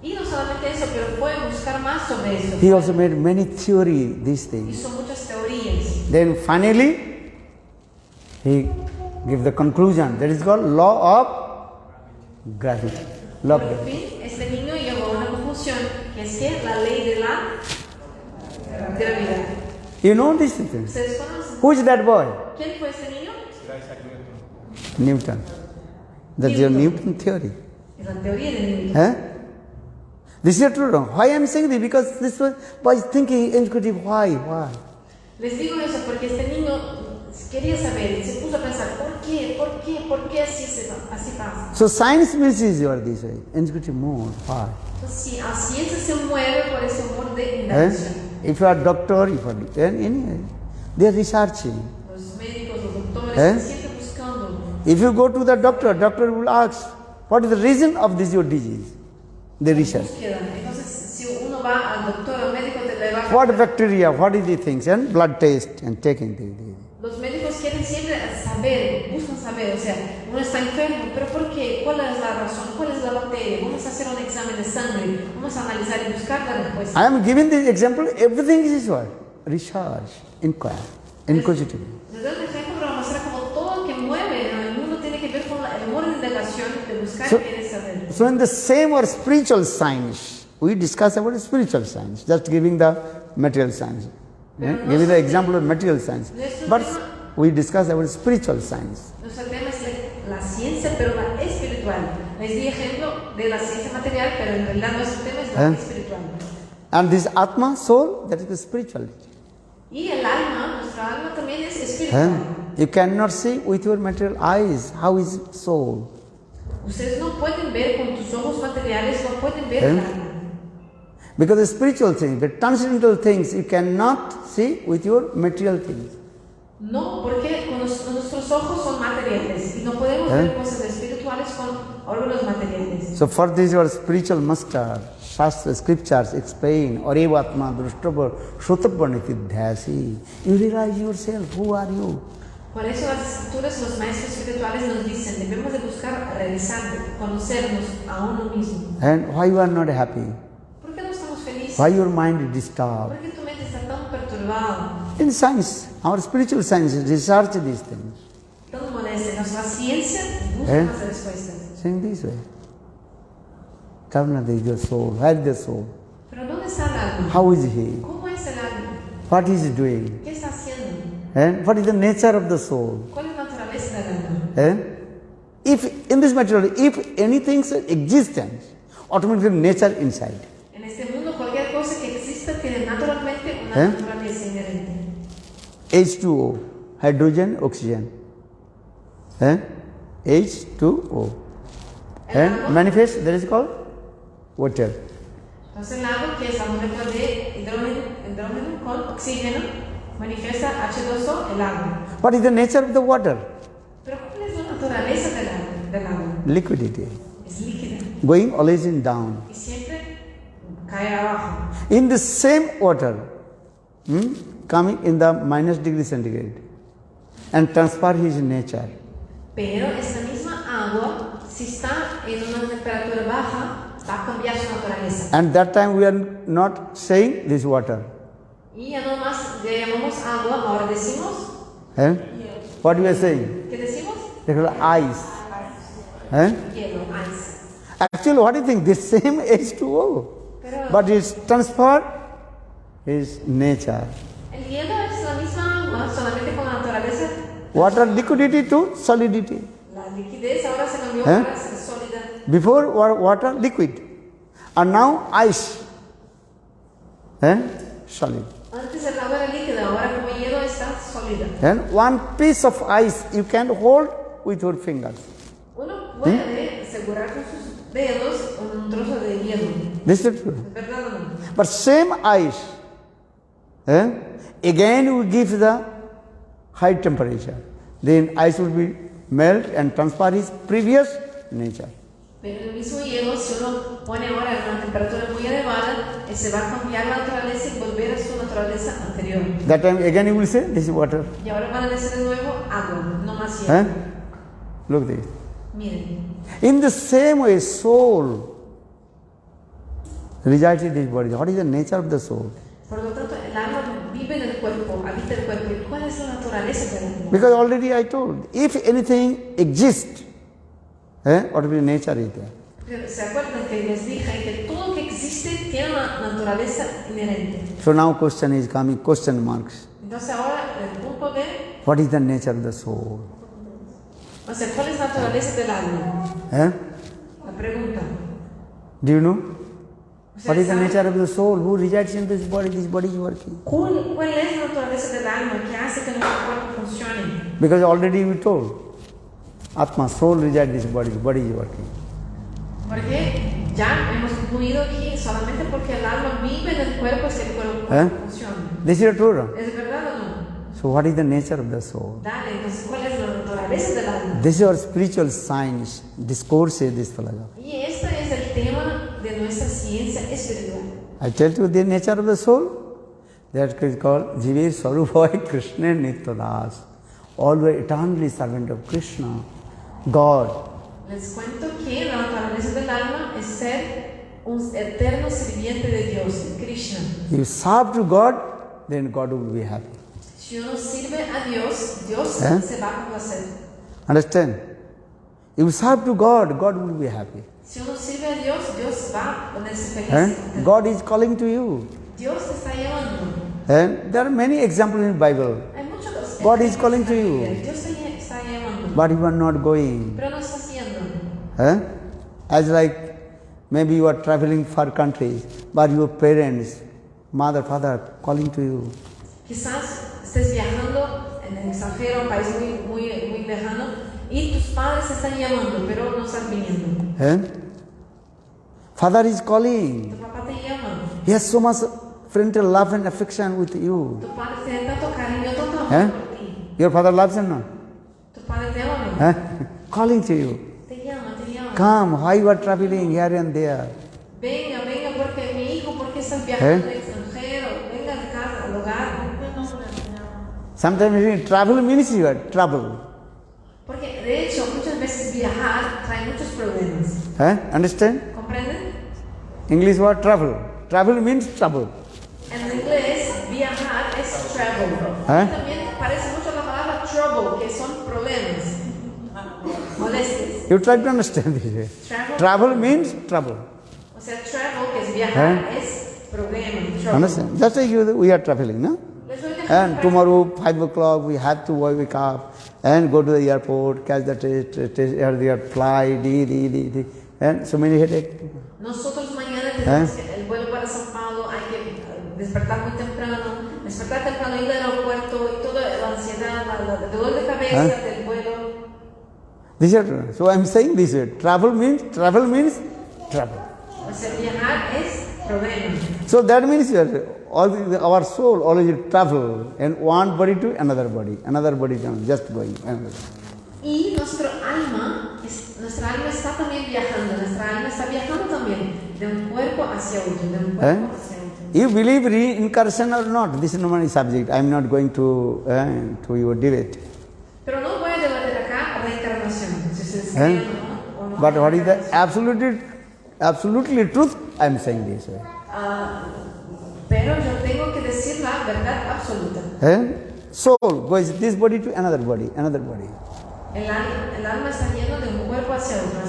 Y no solamente eso, pero fue a buscar más sobre eso. He also made many theory, these things. Hizo muchas teorías. Then finally, he gave the conclusion. That is called law of gravity. Law of Por gravity. fin, este niño llegó a una conclusión, que es que la ley de la gravedad. You know these things. ¿Ustedes conocen? Who is that boy? ¿Quién fue ese niño? Newton. That's your Newton theory. Es la teoría de Newton. This is true. Why I am saying this? Because this boy is thinking inquisitive. Why? Les digo eso porque este niño quería saber y se puso a pensar, ¿por qué así pasa? So science misses you this way. Inquisitive mode. Why? Si la ciencia se mueve por ese humor de indagación. If you are a doctor, if you are anyway, they are researching. Los médicos, los doctores están siempre buscando If you go to the doctor, doctor will ask, what is the reason of this your disease? The research. Entonces, si uno va al doctor o al médico, le va a... What bacteria, what is the things, and blood test and taking the Los médicos quieren siempre saber, buscan saber, o sea, uno está enfermo, pero ¿por qué? ¿Cuál es la razón? ¿Cuál es la bacteria? Vamos a hacer un examen de sangre, vamos a analizar y buscar la respuesta. I am giving this example, everything is what? Research, inquire, inquisitive. Les doy un ejemplo para mostrar como todo lo que mueve en el mundo tiene que ver con el amor de indagación, de buscar y querer saber. So in the same or spiritual science, we discuss about spiritual science, just giving the material science. Giving the example of material science. But we discuss about spiritual science. Nuestro tema es la ciencia, pero la espiritual. Les di ejemplo de la ciencia material, pero en realidad nuestro tema es la espiritual. And this Atma, soul, that is the spirituality. Y el alma, nuestra alma también es espiritual. You cannot see with your material eyes how is soul. Ustedes no pueden ver con tus ojos materiales, no pueden ver el alma. Because the spiritual things, the transcendental things, you cannot see with your material things. No, porque con nuestros ojos son materiales y no podemos ver cosas espirituales con órganos materiales. So for this your spiritual master, Shastra, scriptures explain, Arevatma Drushtava Shrutapaniti Dhyasi. You realize yourself, who are you? Por eso las escrituras, los maestros espirituales nos dicen, debemos de buscar realizar, conocernos a uno mismo. And why you are not happy? ¿Por qué no estamos felices? Why your mind is disturbed? ¿Por qué tu mente está tan perturbada? In science, our spiritual science research these things. Tan molesta. Nuestra ciencia busca las respuestas. Saying this way. Karna is your soul. Where is the soul? Pero ¿dónde está el alma? How is he? ¿Cómo es el alma? What is he doing? ¿Qué está haciendo? And what is the nature of the soul? ¿Cuál es la naturaleza del alma? If in this material, if anything's existence, automatically nature inside. En este mundo, cualquier cosa que exista tiene naturalmente una naturaleza inherente. H2O, hydrogen, oxygen. H2O. And manifest, that is called water. Entonces el agua, que es la molécula de hidrógeno con oxígeno, manifiesta H2O, el agua. What is the nature of the water? Pero ¿cuál es la naturaleza del agua? Liquidity. Es líquida. Going always in down. Y siempre cae abajo. In the same water, coming in the -degree centigrade, and transfer his nature. Pero esta misma agua, si está en una temperatura baja, va a cambiar su naturaleza. And that time we are not saying this water. Y ya no más le llamamos agua, ahora decimos. What we are saying? ¿Qué decimos? Ice. Hielo, ice. Actually, what do you think? The same H2O, but it's transferred his nature. El hielo es la misma agua, solamente con la naturaleza. Water liquidity to solidity. La liquidez ahora se cambió para ser sólida. Before water liquid, and now ice. Solid. Antes el agua era líquida, ahora como hielo está sólida. And one piece of ice you can hold with your fingers. Uno puede asegurar con sus dedos un trozo de hielo. This is true. ¿Es verdad o no? But same ice, again we give the high temperature. Then ice will be melt and transfer his previous nature. Pero el mismo hielo, si uno pone ahora en una temperatura muy elevada, se va a cambiar la naturaleza y volver a su naturaleza anterior. That time again you will say, this is water. Y ahora van a decir de nuevo agua, no más hielo. Look this. Miren. In the same way, soul resides in this body. What is the nature of the soul? Por lo tanto, el alma vive en el cuerpo, habita el cuerpo. ¿Y cuál es la naturaleza del alma? Because already I told, if anything exists, what will be nature is there. ¿Se acuerdan que les dije que todo lo que existe tiene una naturaleza inherente? So now question is coming, question marks. Entonces ahora el punto de, What is the nature of the soul? o sea, ¿cuál es la naturaleza del alma? La pregunta. Do you know? What is the nature of the soul? Who resides in this body? This body is working. ¿Cuál es la naturaleza del alma que hace que nuestro cuerpo funcione? Because already we told, Atma, soul resides in this body is working. Porque ya hemos concluido aquí solamente porque el alma vive en el cuerpo es que el cuerpo funciona. This is true. ¿Es verdad o no? So what is the nature of the soul? Dale, entonces, ¿cuál es la naturaleza cabeza del alma. This is our spiritual science, discourse is this philosophy. Y este es el tema de nuestra ciencia espiritual. I tell you the nature of the soul. That is called Jive Swarupavai Krishna Nityadas. Always eternally servant of Krishna, God. Les cuento que la naturaleza del alma es ser un eterno sirviente de Dios, Krishna. If you serve to God, then God will be happy. Si uno sirve a Dios, Dios se va a complacer. Understand? If you serve to God, God will be happy. Si uno sirve a Dios, Dios va a ponerse feliz. God is calling to you. Dios te está llamando. And there are many examples in the Bible. Hay muchos God is calling to you. Dios te está llamando. But you are not going. Pero no estás yendo. As like maybe you are traveling far countries, but your parents, mother, father calling to you. Quizás estés viajando en el extranjero, un país muy lejano, y tus padres te están llamando, pero no están viniendo. Father is calling. Tu papá te llama. He has so much parental love and affection with you. Tu padre tiene tanto cariño, tanto amor por ti. Your father loves you, no? Tu padre te ama. Calling to you. Te llama, te llama. Come, why you are traveling here and there? Venga, porque mi hijo, porque estás viajando al extranjero. Venga a casa, al hogar. Sometimes travel means you are trouble. Porque de hecho muchas veces viajar trae muchos problemas. Understand? ¿Comprenden? English word travel. Travel means trouble. En inglés viajar es travel. Y también parece mucho la palabra trouble, que son problemas. Molestias. You try to understand this. Travel means trouble. O sea, travel, que es viajar, es problema. Trouble. Understand? Just like we are traveling, no? And tomorrow 5 o'clock we have to wake up and go to the airport, catch the flight, and so many headaches. Nosotros mañana tenemos el vuelo para São Paulo, hay que despertar muy temprano, ir al aeropuerto y toda la ansiedad, el dolor de cabeza del vuelo. So I am saying this: travel means trouble. O sea, viajar es problema. So that means our soul always travel and one body to another body just going. Y nuestra alma está también viajando, nuestra alma está viajando también de un cuerpo hacia otro, de un cuerpo hacia otro. You believe reincarnation or not? This is not my subject. I am not going to your debate. Pero no voy a debatir acá reencarnación. Si ustedes creen o no. But what is the absolutely truth? I am saying this way. Pero yo tengo que decir la verdad absoluta. Soul goes this body to another body. El alma está yendo de un cuerpo hacia otro.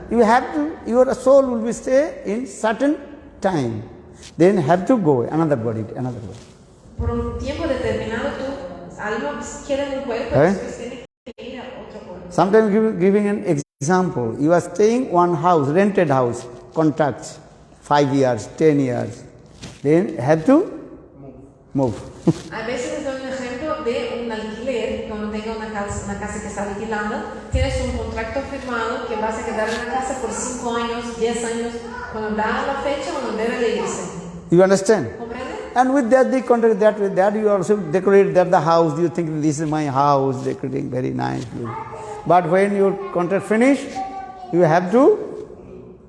You have to, your soul will be stay in certain time. Then have to go another body. Por un tiempo determinado tu alma quiere un cuerpo, después tiene que ir a otro cuerpo. Sometimes giving an example. You are staying one house, rented house, contracts, 5 years, 10 years. Then have to move. A veces les doy un ejemplo de un alquiler, cuando tenga una casa que está alquilando, tienes un contrato firmado que vas a quedar en la casa por 5 años, 10 años, cuando da la fecha uno debe de irse. You understand? ¿Comprende? And with that, the contract with that you also decorate that the house. You think this is my house, decorating very nicely. But when your contract finish, you have to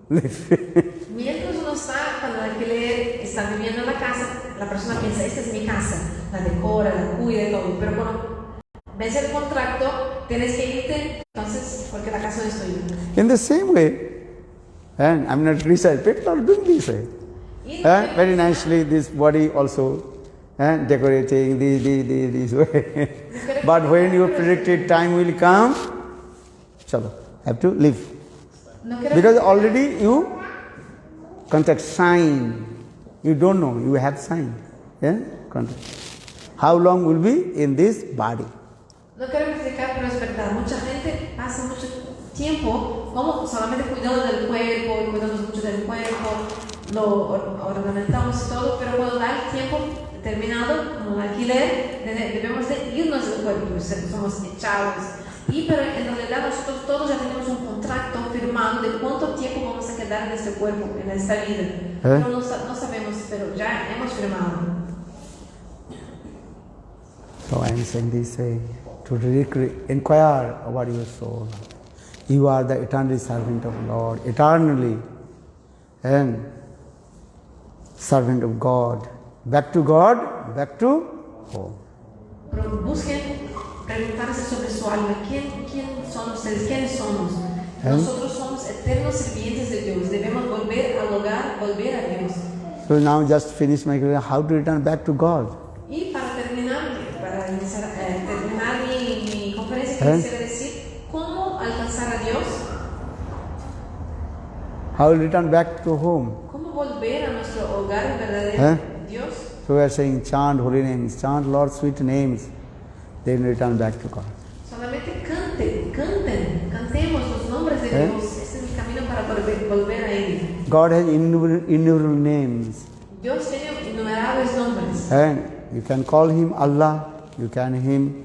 live. Mientras uno está con el alquiler, está viviendo en la casa, la persona piensa, esta es mi casa, la decora, la cuida y todo. Pero cuando ves el contrato, tienes que irte, entonces, porque la casa no es tuya. In the same way, and I'm not criticizing, people are doing this way. Very nicely, this body also decorating this way. But when your predicted time will come, chalo, have to live. Because already you contract sign. You don't know, you have signed. Contract. How long will be in this body? No quiero criticar, pero es verdad. Mucha gente pasa mucho tiempo como solamente cuidando del cuerpo y cuidando mucho del cuerpo, lo ornamentamos y todo, pero cuando da el tiempo determinado, como el alquiler, debemos de irnos del cuerpo, somos echados. Pero en realidad nosotros todos ya tenemos un contrato firmado de cuánto tiempo vamos a quedar en este cuerpo, en esta vida. Pero no sabemos, pero ya hemos firmado. So I am saying this way. to inquire about your soul. You are the eternal servant of Lord, eternally, and servant of God. Back to God, back to home. Busquen preguntarse sobre su alma. ¿Quién son ustedes? ¿Quiénes somos? Nosotros somos eternos sirvientes de Dios. Debemos volver al hogar, volver a Dios. So now just finish my question, how to return back to God. Y para terminar mi conferencia, quisiera decir cómo alcanzar a Dios. How to return back to home. Cómo volver a nuestro hogar verdadero, Dios. So we are saying chant holy names, chant Lord's sweet names, then return back to God. Solamente cantemos los nombres de Dios. Este es el camino para volver a Él. God has innumerable names. Dios tiene innumerables nombres. And you can call Him Allah, you can Him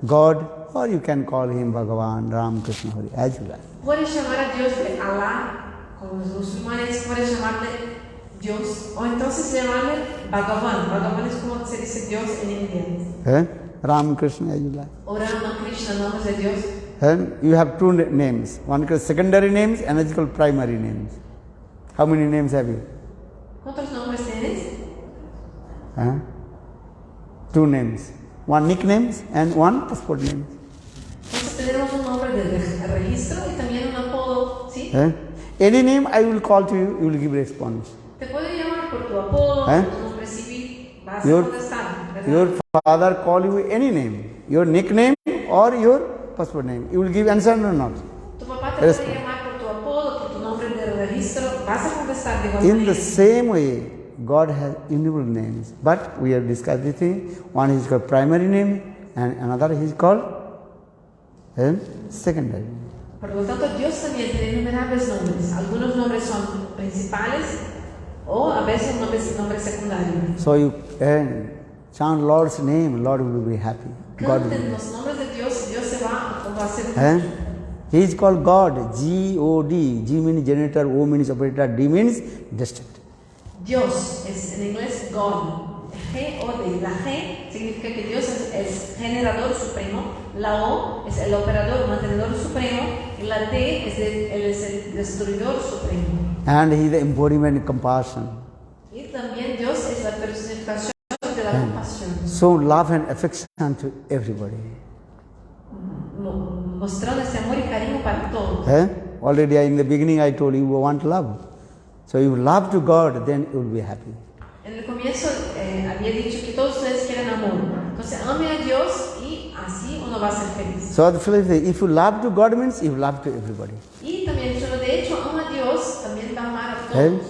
God, or you can call Him Bhagavan, Ram, Krishna, Hari, as you like. Puedes llamar a Dios de Allah, como los musulmanes, puedes llamarle Dios, o entonces llamarle Bhagavan. Bhagavan es como se dice Dios en India. Ram, Krishna, as you like. O Rama, Krishna, nombres de Dios. And you have two names. One is secondary names, another is called primary names. How many names have you? ¿Cuántos nombres tienes? Two names. One nicknames and one passport names. Entonces tenemos un nombre de registro y también un apodo, ¿sí? Any name I will call to you, you will give response. Te puedo llamar por tu apodo, tu nombre civil, vas a contestar, ¿verdad? Your father call you any name, your nickname or your passport name. You will give answer or not? Tu papá te puede llamar por tu apodo, por tu nombre de registro, vas a contestar de igual manera. In manera. the same way, God has innumerable names, but we have discussed the thing. One is called primary name and another is called secondary. Por lo tanto, Dios también tiene innumerables nombres. Algunos nombres son principales o a veces nombres secundarios. So you chant Lord's name, Lord will be happy. Canten los nombres de Dios, Dios se va a hacer. He is called God, G-O-D. G means generator, O means operator, D means destined. Dios es en inglés God. G-O-D. La G significa que Dios es generador supremo, la O es el operador, mantenedor supremo, y la D es el destruidor supremo. And He is the embodiment of compassion. Y también Dios es la personificación de la compasión. So love and affection to everybody. Mostrando ese amor y cariño para todos. Already in the beginning I told you want love. So you love to God, then you will be happy. En el comienzo había dicho que todos ustedes quieren amor. Entonces ame a Dios y así uno va a ser feliz. So the philosophy, if you love to God means you love to everybody. Y también dicho, de hecho, ama a Dios, también va a amar a todos.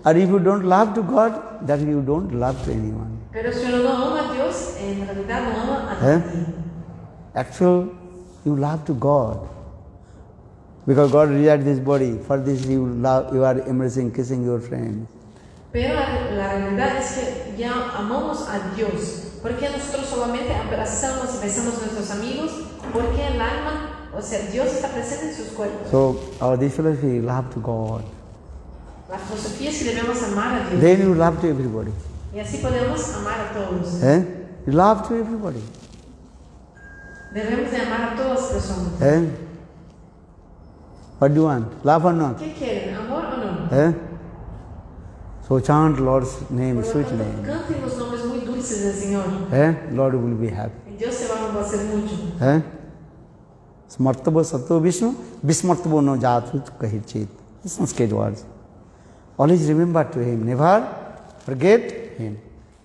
Or if you don't love to God, that you don't love to anyone. Pero si uno no ama a Dios, en realidad no ama a nadie. Actually, you love to God. Because God resides this body. For this you are embracing, kissing your friends. Pero la realidad es que ya amamos a Dios. Porque nosotros solamente abrazamos y besamos a nuestros amigos. Porque el alma, o sea, Dios está presente en sus cuerpos. So, this philosophy, love to God. La filosofía es que debemos amar a Dios. Then you love to everybody. Y así podemos amar a todos. You love to everybody. Debemos de amar a todas las personas. What do you want? Love or not? ¿Qué quieren? ¿Amor o no? So chant Lord's name, Por lo sweet tanto, name. canten los nombres muy dulces del Señor. Lord will be happy. Y Dios se va a hacer mucho. Smartabo Sato Vishnu, Bismartabo no Jatu Kahirchit. Sanskrit words. Always remember to Him, never forget Him.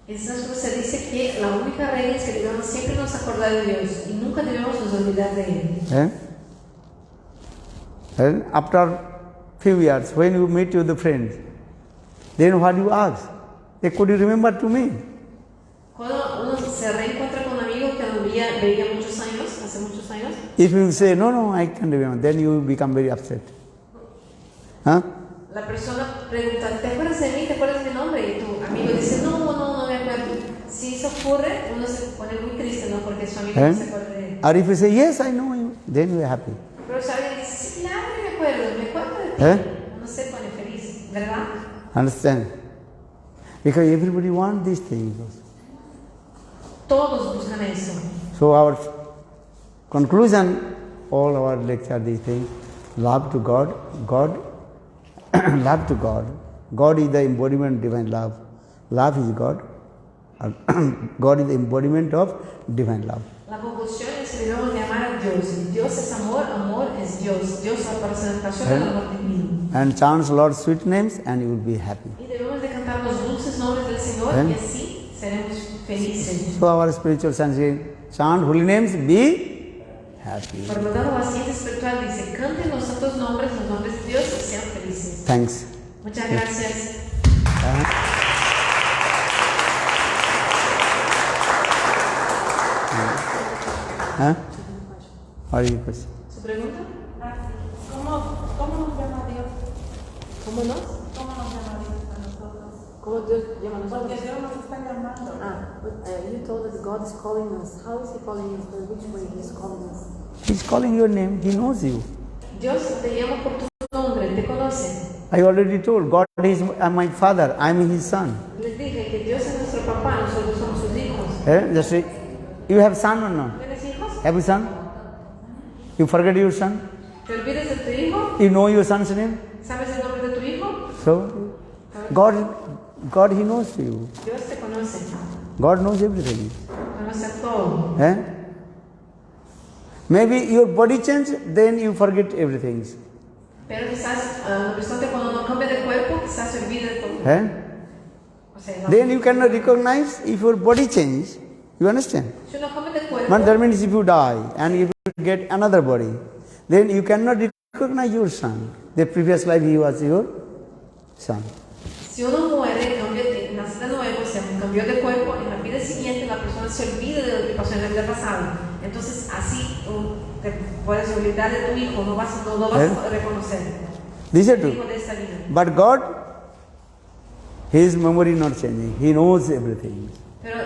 En sánscrito se dice que la única regla es que debemos siempre nos acordar de Dios y nunca debemos nos olvidar de Él. And after few years, when you meet with the friends, then what you ask? Could you remember to me? Cuando uno se reencuentra con un amigo que no veía muchos años, hace muchos años. If you say, no, I can't remember, then you become very upset. La persona pregunta, ¿te acuerdas de mí? ¿Te acuerdas de mi nombre? Y tu amigo dice, no me acuerdo. Si eso ocurre, uno se pone muy triste, ¿no? Porque su amigo no se acuerda de él. Or if you say, yes, I know you, then you are happy. Pero si alguien dice, sí, claro que me acuerdo de ti, uno se pone feliz, ¿verdad? Understand? Because everybody wants these things. Todos buscan eso. So our conclusion, all our lecture, these things, love to God, love to God. God is the embodiment of divine love. Love is God. God is the embodiment of divine love. La conclusión es que debemos de amar a Dios. Dios es amor, amor es Dios. Dios es la representación del amor divino. And chant Lord's sweet names and you will be happy. Y debemos de cantar los dulces nombres del Señor y así seremos felices. So our spiritual sense, chant holy names, be happy. Por lo tanto, la ciencia espiritual dice, canten los santos nombres, los nombres de Dios y sean felices. Thanks. Muchas gracias. What is your question? ¿Su pregunta? ¿Cómo nos llama Dios? ¿Cómo nos? ¿Cómo nos llama Dios a nosotros? ¿Cómo Dios llama a nosotros? Porque Dios nos está llamando. You told us God is calling us. How is He calling us? By which way He is calling us? He's calling your name. He knows you. Dios te llama por tu nombre, te conoce. I already told, God is my father, I am his son. Les dije que Dios es nuestro papá, nosotros somos sus hijos. Just say, you have son or not? ¿Tienes hijos? Have you son? You forget your son? ¿Te olvides de tu hijo? You know your son's name? ¿Sabes el nombre de tu hijo? So, God, He knows you. Dios te conoce. God knows everything. Conoce todo. Maybe your body change, then you forget everything. Pero quizás, cuando no cambia de cuerpo, quizás se olvide de todo. O sea, no. Then you cannot recognize if your body change. You understand? Si uno cambia de cuerpo, But that means if you die and if you get another body, then you cannot recognize your son. The previous life he was your son. si uno muere, nace de nuevo, se cambió de cuerpo, en la vida siguiente la persona se olvida de lo que pasó en la vida pasada. Entonces, así te puedes olvidar de tu hijo, no vas a reconocer. This is El true. hijo de esta vida. But God, His memory not changing. He knows everything. Pero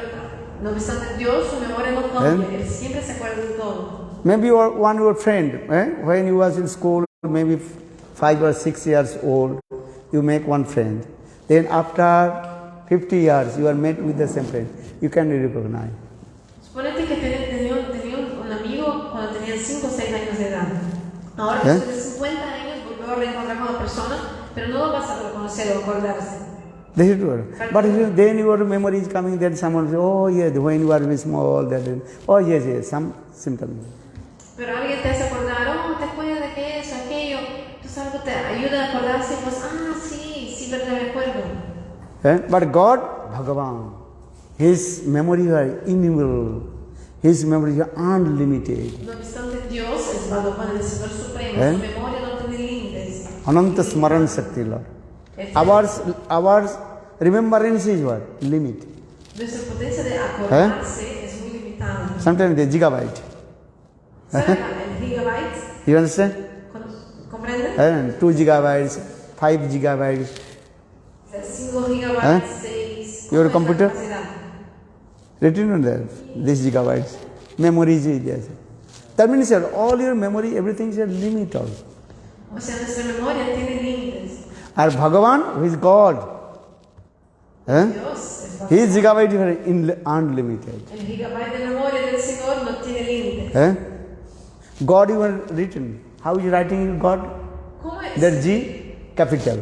no obstante, Dios, su memoria no cambia, Él siempre se acuerda de todo. Maybe your friend, when you was in school, maybe 5 or 6 years old, you make one friend. Then after 50 years, you are met with the same friend. You can recognize. Suponete que tenía un amigo cuando tenía 5 o 6 años de edad. Ahora, después de 50 años, volvió a reencontrar con la persona, pero no lo vas a reconocer o acordarse. This is true. But then your memory is coming, then someone says, oh yes, when you were small, oh yes, some symptoms. Pero alguien te hace acordar, te acuerdas de que eso, aquello, entonces algo te ayuda a acordarse, pues, sí, verdad, me acuerdo. But God, Bhagavan, His memory is innumerable. His memory is unlimited. No obstante, Dios es Bhagavan, el Señor Supremo, su memoria no tiene límites. Ananta Smaran Shakti, Lord. Our remembrance is what? Limit. Nuestra potencia de acordarse es muy limitada. Sometimes the gigabyte. ¿Sabes el gigabytes? You understand? ¿Comprende? 2 gigabytes, 5 gigabytes. 5 gigabytes, 6. Your computer? Written on there, these gigabytes. Memory is there. That means all your memory, everything is a limit also. O sea, nuestra memoria tiene límites. And Bhagavan, who is God, His gigabyte is unlimited. El gigabyte de memoria del Señor no tiene límites. God even written. How is writing God? ¿Cómo es? That G, capital.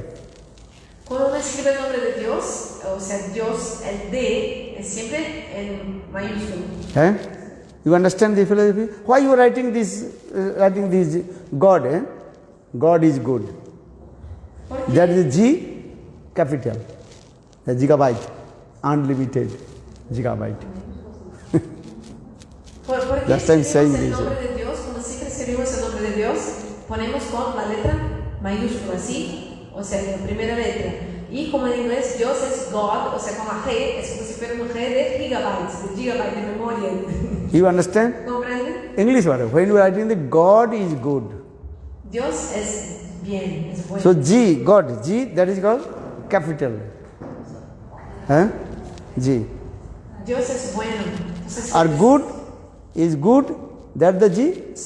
Cuando uno escribe el nombre de Dios, o sea, Dios, el D, es siempre en mayúscula. You understand the philosophy? Why you are writing this God? God is good. That is G, capital. The gigabyte, unlimited gigabyte. ¿Por qué Last time escribimos saying el this. nombre de Dios? Cuando siempre escribimos el nombre de Dios, ponemos con la letra mayúscula, ¿sí? O sea, la primera letra. Y como en inglés, Dios es God, o sea, con la G, es como si fuera una G de gigabytes, de gigabyte de memoria. You understand? ¿Comprenden? English word. When you are writing the God is good. Dios es bien, es bueno. So G, God, G, that is called capital. G. Dios es bueno. Entonces, Or good is good, that the G,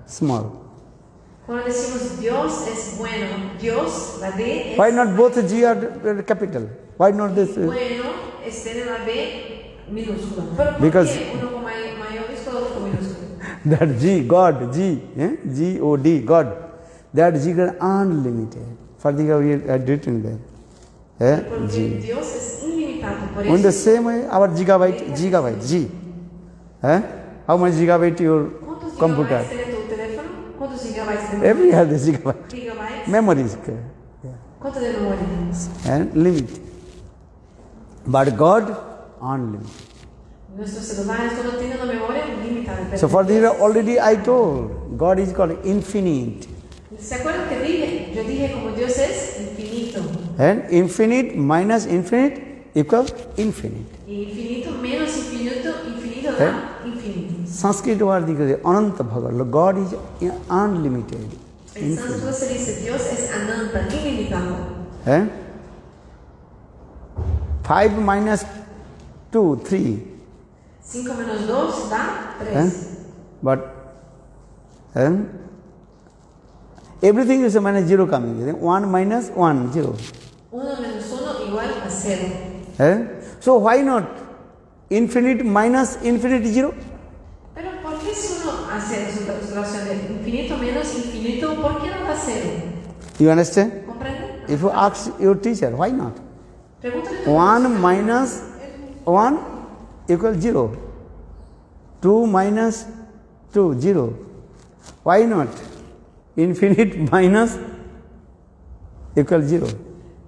small. cuando decimos Dios es bueno, Dios, la D es Why not both G are capital? Why not this? bueno, es tener la B minúscula. ¿Pero por Because- qué uno con That G, God, G, G-O-D, God. That G is unlimited. Further we had written there. G. Dios es ilimitado. Por In the eso, same way, our gigabyte, G. How much gigabyte your ¿cuántos computer? gigabytes tiene tu teléfono? ¿Cuántos gigabytes de Every has the gigabyte. gigabytes? Memories. ¿Cuánto de memoria? And limit. But God, unlimited. Nuestros celulares todo tienen una memoria limitada. So for this already I told, God is called infinite. ¿Se acuerdan que dije? Yo dije como Dios es infinito. And infinite minus infinite equals infinite. Y infinito menos infinito, infinito da infinito. Sanskrit word is Ananta Bhagavan. God is unlimited. En sánscrito se dice Dios es ananta, ilimitado. 5 minus 2, 3. 5 menos 2 da 3. But everything is a minus 0 coming. 1 minus 1, 0. 1 menos 1 igual a 0. So why not infinite minus infinite 0? Pero ¿por qué si uno hace su relación de infinito menos infinito, por qué no da 0? You understand? ¿Comprende? If you ask your teacher, why not? Pregúntale a tu 1 profesor. minus 1 equals 0. 2 minus 2, 0. Why not? Infinite minus equals 0.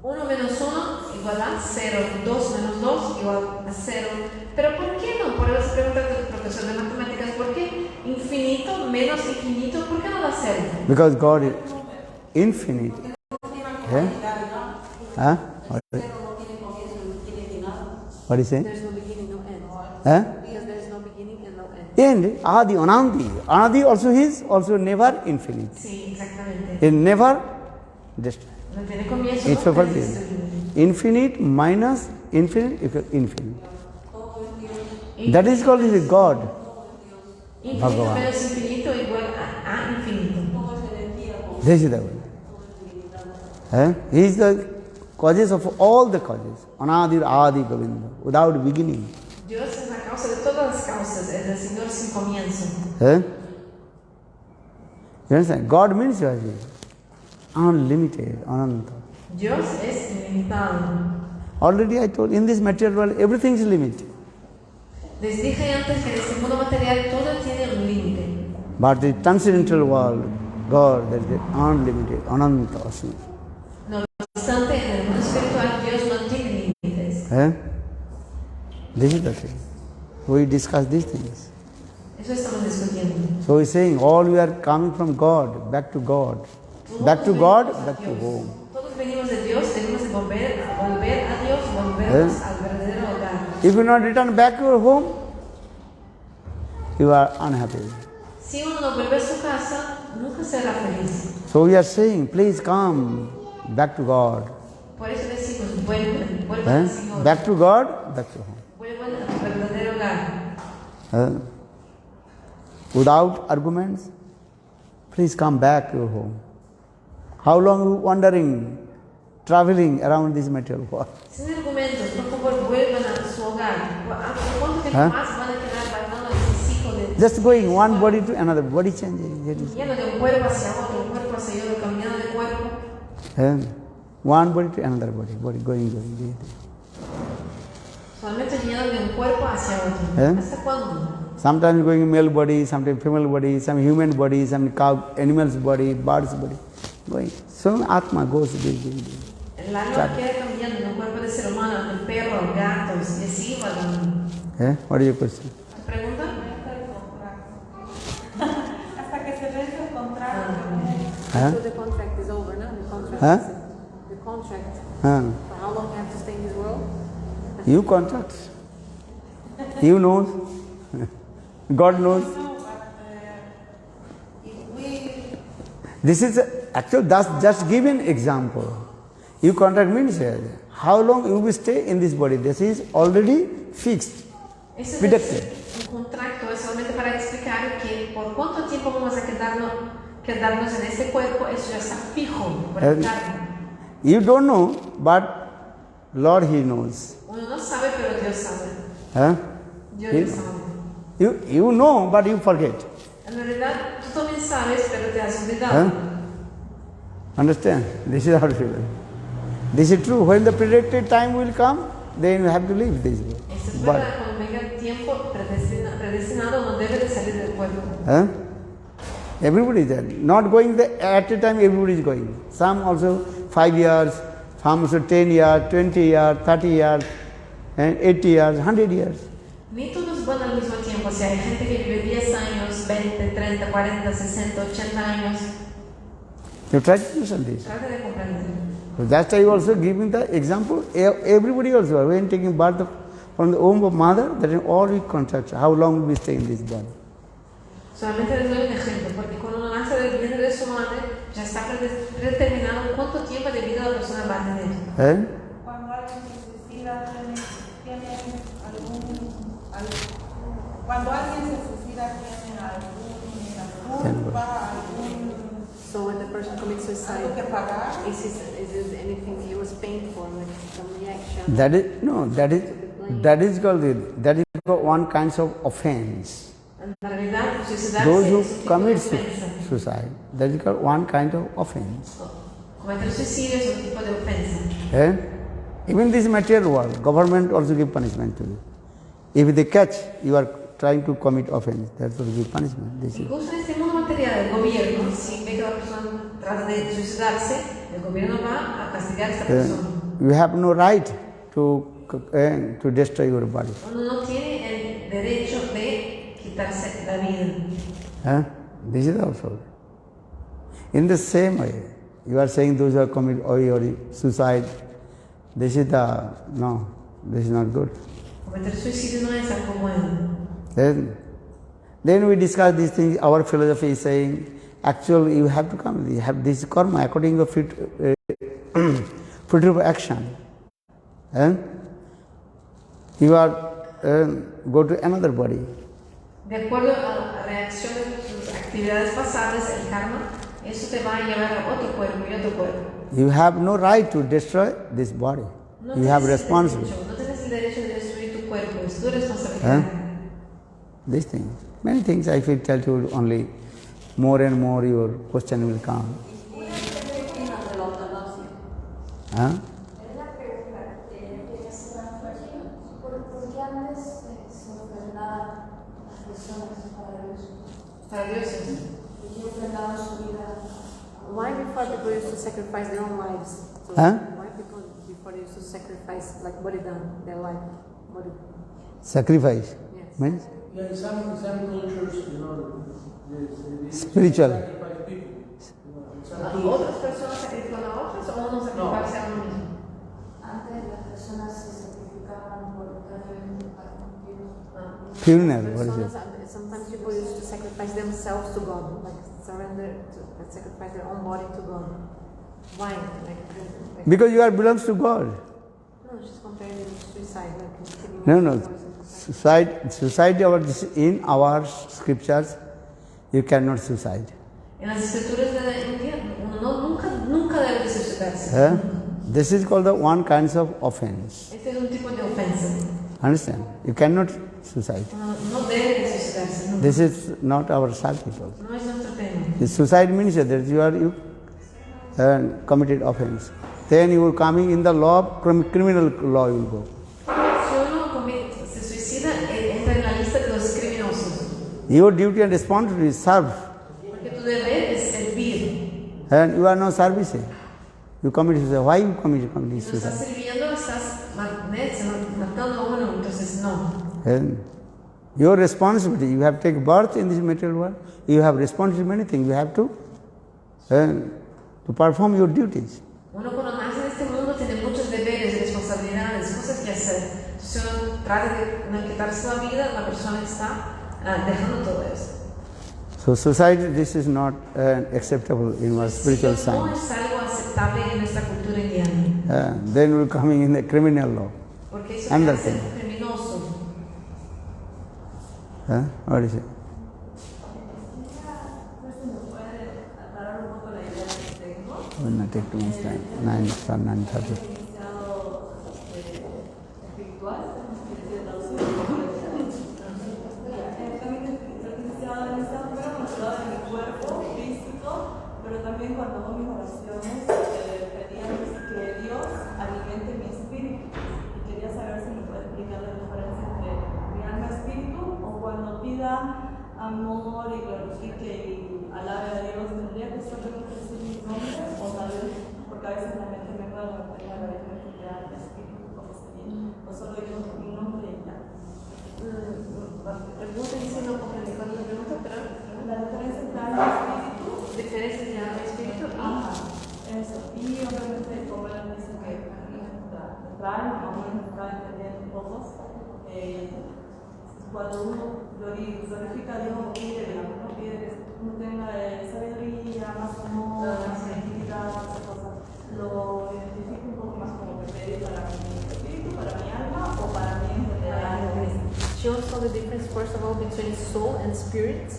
1 menos 1 igual a 0. 2 menos 2 igual a 0. Pero ¿por qué no? Por eso pregúntale a tu profesor de matemáticas, ¿por qué infinito menos infinito, por qué no da 0? Because God is infinite. What is it? There's no beginning, no end. Because there's no beginning and no end. And Adi, Anandi. Anandi also is also never infinite. Sí, exactamente. It never destroy. No tiene comienzo, It's no for tiene this. destrucción. Infinite minus infinite equals infinite. That is called is God. Infinito Bhagavan. menos infinito igual a infinito. This is the way. He is the causes of all the causes. Anadir Adi Govinda. Without beginning. Dios es la causa de todas las causas, es el Señor sin comienzo. You understand? God means unlimited, ananta. Dios es ilimitado. Already I told, in this material world, everything is limited. Les dije antes que en este mundo material todo tiene un límite. But the transcendental world, God, that is unlimited, ananta asmi. No obstante, en el mundo espiritual Dios no tiene límites. This is the thing. We discuss these things. Eso estamos discutiendo. So he's saying, all we are coming from God, back to God. Back to God, back to home. Todos venimos de Dios, tenemos que volver a Dios, volvernos al verdadero hogar. If you not return back to your home, you are unhappy. Si uno no vuelve a su casa, nunca será feliz. So we are saying, please come back to God. Por eso decimos, vuelvan al Señor. Back to God, back to home. Vuelvan al verdadero hogar. Without arguments, please come back to your home. How long you wandering, traveling around this material world? Sin argumentos, por favor, vuelvan a su hogar. ¿Cuánto tiempo más van a quedar vagando en ese ciclo de... Just going one body to another, body changing. Yendo de un cuerpo hacia otro, un cuerpo hacia otro, caminando de cuerpo. One body to another body, going. Solamente yendo de un cuerpo hacia otro. ¿Hasta cuándo? Sometimes going male body, sometimes female body, some human body, some cow, animal's body, bird's body. Going. So Atma goes this. El alma queda caminando en un cuerpo de ser humano, el perro, gatos, y así va. What is your question? ¿Tu pregunta? Hasta que se vence el contrato. So the contract is over, no? The contract. For how long you have to stay in this world? You contract. You knows. God knows. This is actually that's just given example. You contract means how long you will stay in this body. This is already fixed, predicted. Un contrato es solamente para explicar que por cuánto tiempo vamos a quedarnos en este cuerpo, eso ya está fijo por el cargo. You don't know, but Lord He knows. Uno no sabe, pero Dios sabe. Dios sabe. You know, but you forget. En realidad, tú también sabes, pero te has olvidado. Understand? This is how it feels. This is true. When the predicted time will come, then you have to leave this way. Esto es verdad, cuando venga el tiempo predestinado, no debe de salir del cuerpo. Everybody is there. Not going there at a time, everybody is going. Some also 5 years, some also 10 years, 20 years, 30 years, and 80 years, 100 years. Ni todos van al mismo tiempo. O sea, hay gente que vive 10 años, 20, 30, 40, 60, 80 años. You try to understand this. Trata de comprender. So that's why you also giving the example. Everybody also, when taking birth from the womb of mother, that is all we contract. How long we stay in this body. Solamente les doy un ejemplo, porque cuando uno nace del vientre de su madre, ya está predeterminado cuánto tiempo de vida la persona va a tener. Cuando alguien se suicida, tiene cuando alguien se suicida, tiene alguna culpa, So when the person commits suicide, algo que pagar. is it anything he was paying for, like some reaction? That is called one kind of offense. Those who commit suicide, that is called one kind of offense. Cometer suicidio es un tipo de ofensa. Even this material world, government also give punishment to you. If they catch, you are trying to commit offense, that will give punishment. Incluso en este mundo material, el gobierno, si ve que la persona trata de suicidarse, el gobierno va a castigar a esta persona. You have no right to destroy your body. Uno no tiene el derecho de quitarse la vida. This is also. In the same way, you are saying those who have committed suicide, this is not good. Cometer suicidio no es algo bueno. Then we discuss these things. Our philosophy is saying, actually you have to come, you have this karma according to fruit of action. You are go to another body. De acuerdo a la reacción de tus actividades pasadas, el karma, eso te va a llevar a otro cuerpo y otro cuerpo. You have no right to destroy this body. No you have responsibility. No tienes el derecho de destruir tu cuerpo, es tu responsabilidad. These things. Many things I will tell you only more and more your question will come. Why before people used to sacrifice their own lives? So why people before used to sacrifice like body-down, their life? Body. Sacrifice? Yes. Means? Yeah, in some cultures, they spiritual. sacrifice people. ¿Otras personas sacrifican a otras o uno sacrifica a uno mismo? Antes las personas se sacrificaban por Funeral, what is it? Sometimes people used to sacrifice themselves to God, like sacrifice their own body to God. Why? Because you are belongs to God. No, she's comparing it to suicide. No. Suicide in our scriptures, you cannot suicide. En las escrituras de la India, uno nunca debe suicidarse. This is called the one kind of offense. Este es un tipo de ofensa. Understand? You cannot suicide. No debe suicidarse. No. This is not our subject. No es nuestro tema. The suicide means that you committed offense. Then you will coming in the law, criminal law you will go. Si uno se suicida, entra en la lista de los criminosos. Your duty and responsibility is serve. Porque tu deber es servir. And you are not servicing. You commit suicide. Why you commit No suicide? estás sirviendo, estás matando a uno, entonces no. And your responsibility, you have to take birth in this material world. You have responsibility to many things. You have to perform your duties. Uno cuando nace en este mundo tiene muchos deberes, responsabilidades, cosas que hacer. Si uno trata de no quitarse la vida, la persona está dejando todo eso. So suicide, this is not acceptable in our spiritual No science. es algo aceptable en nuestra cultura indiana. Then we are coming in the criminal law. Porque eso Another te hace thing. criminoso. What is it? Will not take too much time. 9:30. gloria, amor y glorifique y alabe a Dios, ¿tendría que ser decir mi nombre? O tal vez, porque a veces la mente me juega, tengo la identidad de espíritu, como sería, o solo digo mi nombre y ya. Pregunta dice no comprendí cuál es la pregunta, pero La diferencia entre alma y espíritu. diferencias de alma y espíritu. Ajá, eso. Y obviamente, como él dice que nuestra alma, como nuestra entendiendo todos, cuando uno glorifica a Dios, uno pide que uno tenga sabiduría, más amor, más tranquilidad, esas cosas. Lo identifico un poco más como que pedir para mi espíritu, para mi alma o para mí en general. She wants to know the difference, first of all, between soul and spirit.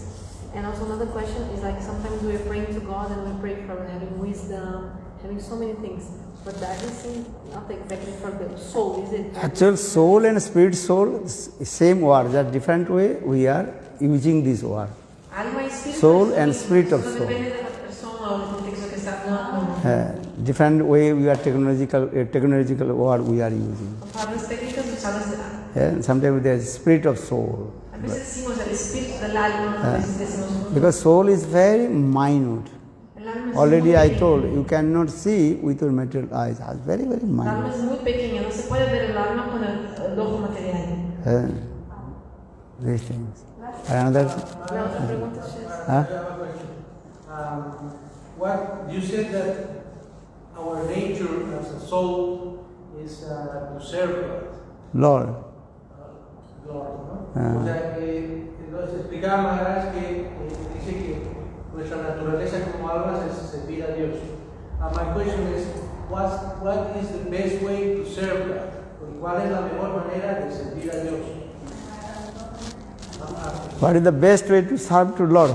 And also another question is like sometimes we are praying to God and we pray for having wisdom, having so many things. But that is not exactly for the soul, is it? Actual soul and spirit soul, same word, just different way we are using this word. Alma y espíritu. Soul and spirit of soul. Depende de la persona o del contexto que está hablando. Different way we are technological word we are using. Palabras técnicas usadas. Sometimes there is spirit of soul. A veces decimos el espíritu del alma, a veces decimos. Because soul is very minute. Already I told you cannot see with your material eyes. It's very, very El alma minute. es muy pequeña, no se puede ver el alma con el ojo material. These things. Another. La otra pregunta es. I have a question. What you said that our nature as a soul is to serve Lord. Lord, ¿no? O sea que entonces explicaba Maharaja que dice que nuestra naturaleza como almas es servir a Dios. My question is, what is the best way to serve God? ¿Cuál es la mejor manera de servir a Dios? What is the best way to serve to Lord?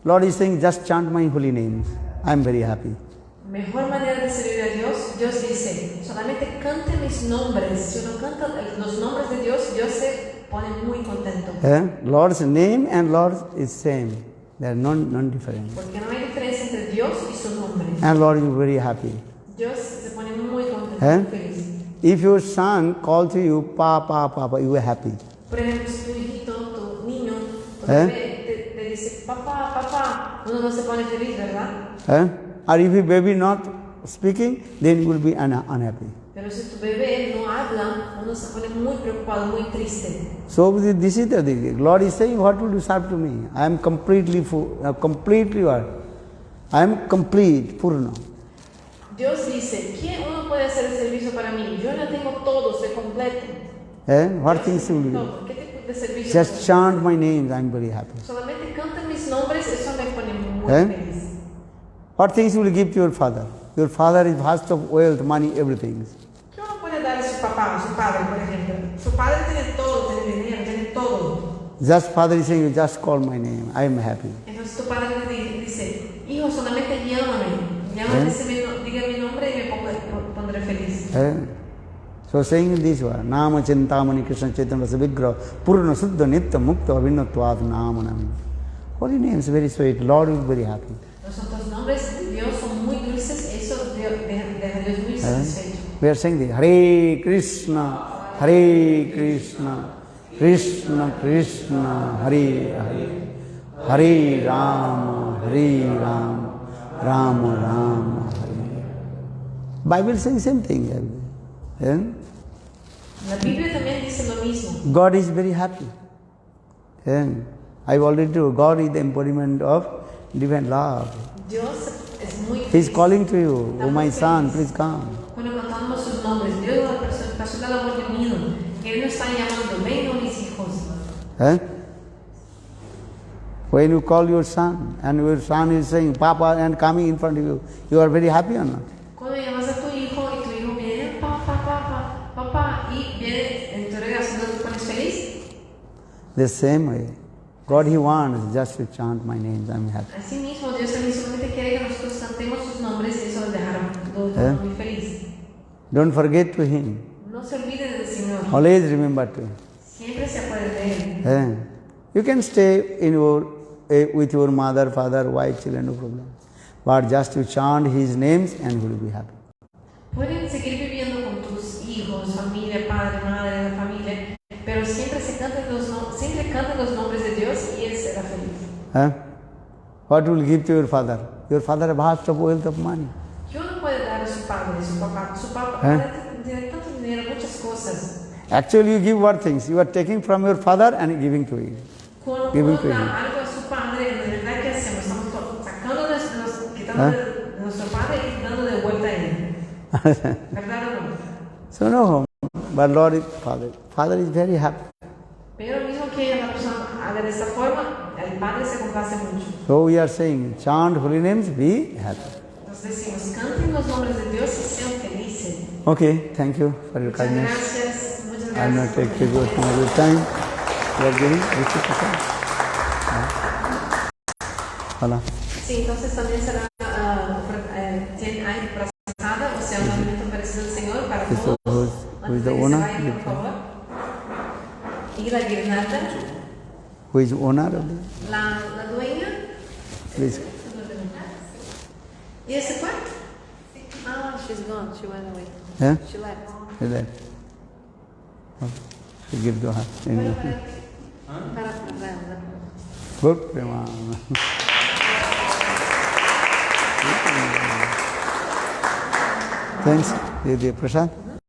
Lord is saying, just chant my holy names. I am very happy. Mejor manera de servir a Dios, Dios dice, solamente cante mis nombres. Si uno canta los nombres de Dios, Dios se pone muy contento. Lord's name and Lord is same. They are non-different. Porque no hay diferencia entre Dios y su nombre. And Lord is very happy. Dios se pone muy contento, muy feliz. If your son calls to you, Papa, Papa, you are happy. Por ejemplo, si tu hijito, tu niño, tu bebé te dice, papá, papá, uno no se pone feliz, ¿verdad? Or if your baby not speaking, then you will be unhappy. Pero si tu bebé no habla, uno se pone muy preocupado, muy triste. So this is the thing. Lord is saying, what will you serve to me? I am completely full, completely what? I am complete, purna. Dios dice, ¿quién uno puede hacer el servicio para mí? Yo no tengo todo, soy completo. What things will you do? ¿Qué tipo de servicio? Just chant my names, I am very happy. Solamente canten mis nombres, eso me pone muy feliz. What things will you give to your father? Your father is vast of wealth, money, everything. ¿Qué uno puede dar a su papá, a su padre, por ejemplo? Su padre tiene todo, tiene dinero, tiene todo. Just father is saying, you just call my name, I am happy. Entonces tu padre le dice, hijo, solamente llámame, diga mi nombre y me pondré feliz. So saying this one, Nama Chintamani Krishna Chaitanya Rasa Vigraha Purna Suddha Nitya Mukta Avinatvad Namanam. Holy names, very sweet. Lord is very happy. Los nombres de Dios son muy dulces, eso deja a Dios muy satisfecho. We are saying this, Hare Krishna, Hare Krishna, Krishna Krishna, Hare Hare, Hare Rama, Hare Rama, Rama Rama, Hare. Bible saying same thing. La Biblia también dice lo mismo. God is very happy. I've already told, God is the embodiment of divine love. Dios es muy feliz. He is calling to you, oh my son, please come. Cuando cantamos sus nombres, Dios pasó la voz del niño. Él nos está llamando, vengan mis hijos. When you call your son, and your son is saying, Papa, and coming in front of you, you are very happy or not? Cuando llamas a tu hijo y tu hijo viene, papá, y viene en tu regazo, ¿no te pones feliz? The same way. God, He wants just to chant my names, I'm happy. Así mismo, Dios también solamente quiere que nosotros cantemos sus nombres y eso lo dejará muy feliz. Don't forget to Him. No se olvide del Señor. Always remember to Him. Siempre se acuerde de Él. You can stay in with your mother, father, wife, children, no problem. But just to chant His names and you will be happy. Pueden seguir viviendo con tus hijos, familia, padre, madre, la familia, pero siempre se canten los nombres, simple canta los nombres de Dios y él será feliz. Huh? What will give to your father? Your father has vast of wealth of money. ¿Qué uno puede dar a su padre, su papá? Su papá tiene tanto dinero, muchas cosas. Actually, you give what things? You are taking from your father and giving to him. Cuando Giving uno to da him. algo a su padre, en realidad, ¿qué hacemos? Estamos sacando, quitando de nuestro padre y dando de vuelta a él. ¿Verdad o no? So no, but Lord is Father. Father is very happy. Pero mismo que la persona haga de esta forma, el padre se complace mucho. So we are saying, chant holy names, be happy. Entonces decimos, canten los nombres de Dios y sean felices. Okay, thank you for your Muchas kindness. gracias, muchas I will not gracias. take too much of your time. You are giving reciprocal. Hola. Sí, entonces también será hay frasada, o sea, un alimento parecido al Señor para todos. Who is the Antes de que se owner? vayan, por favor. Y la guirnalda, Who is owner of the? la dueña. Please. ¿Y ese fue? Ah, she's gone. She went away. Yeah? She left. Is that? Okay. So give to her. Para. Good, Prema. Thanks, Prashant.